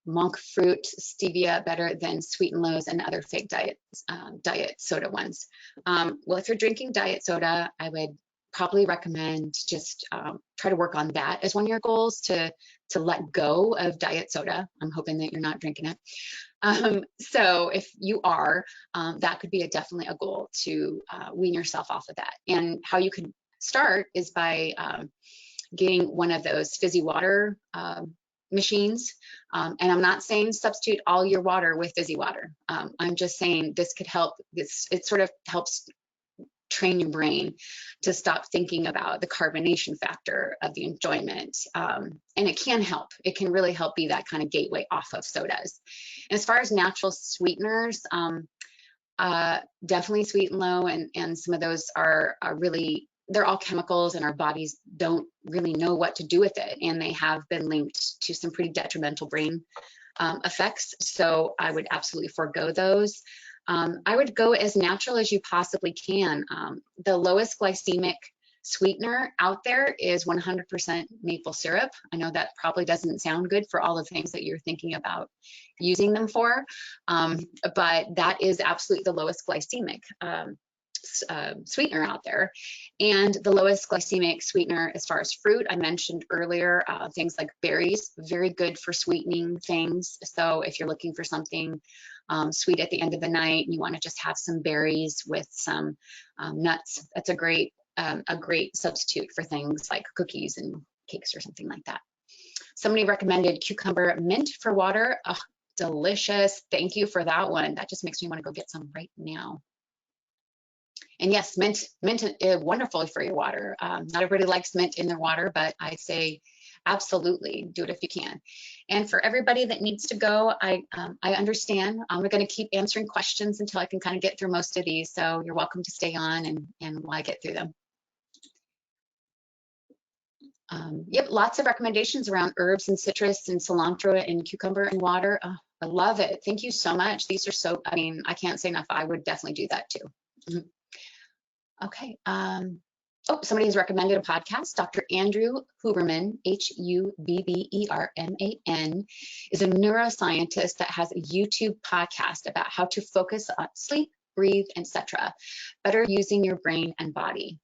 monk fruit, stevia better than sweet and lows and other fake diet soda ones? Well, if you're drinking diet soda, I would probably recommend just try to work on that as one of your goals, to let go of diet soda. I'm hoping that you're not drinking it. So if you are, that could be definitely a goal to wean yourself off of that. And how you can start is by getting one of those fizzy water machines. And I'm not saying substitute all your water with fizzy water. I'm just saying this could help. It sort of helps train your brain to stop thinking about the carbonation factor of the enjoyment. And it can help. It can really help be that kind of gateway off of sodas. And as far as natural sweeteners, definitely Sweet and Low, and some of those are really, they're all chemicals, and our bodies don't really know what to do with it. And they have been linked to some pretty detrimental brain effects. So I would absolutely forego those. I would go as natural as you possibly can. The lowest glycemic sweetener out there is 100% maple syrup. I know that probably doesn't sound good for all the things that you're thinking about using them for, but that is absolutely the lowest glycemic sweetener out there. And the lowest glycemic sweetener as far as fruit, I mentioned earlier, things like berries, very good for sweetening things. So if you're looking for something sweet at the end of the night and you want to just have some berries with some nuts, that's a great substitute for things like cookies and cakes or something like that. Somebody recommended cucumber mint for water. Oh, delicious. Thank you for that one. That just makes me want to go get some right now. And yes, mint is wonderful for your water. Not everybody likes mint in their water, but I say absolutely do it if you can. And for everybody that needs to go, I understand. We're going to keep answering questions until I can kind of get through most of these. So you're welcome to stay on and while I get through them. Yep, lots of recommendations around herbs and citrus and cilantro and cucumber and water. Oh, I love it. Thank you so much. These are so, I mean, I can't say enough. I would definitely do that too. Okay. Oh, somebody has recommended a podcast. Dr. Andrew Huberman, Hubberman, is a neuroscientist that has a YouTube podcast about how to focus on sleep, breathe, etc. Better using your brain and body.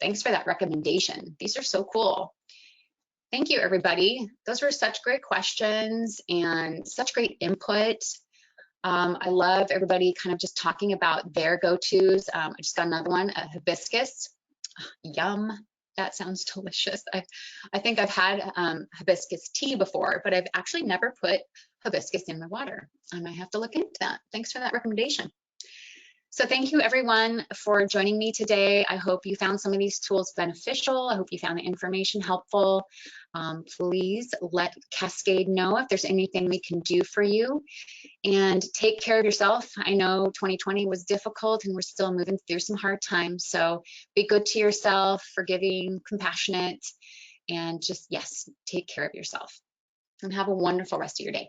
Thanks for that recommendation. These are so cool. Thank you, everybody. Those were such great questions and such great input. I love everybody kind of just talking about their go-tos. I just got another one, hibiscus. Yum, that sounds delicious. I think I've had hibiscus tea before, but I've actually never put hibiscus in my water. I might have to look into that. Thanks for that recommendation. So thank you everyone for joining me today. I hope you found some of these tools beneficial. I hope you found the information helpful. Please let Cascade know if there's anything we can do for you. And take care of yourself. I know 2020 was difficult and we're still moving through some hard times. So be good to yourself, forgiving, compassionate, and just, yes, take care of yourself. And have a wonderful rest of your day.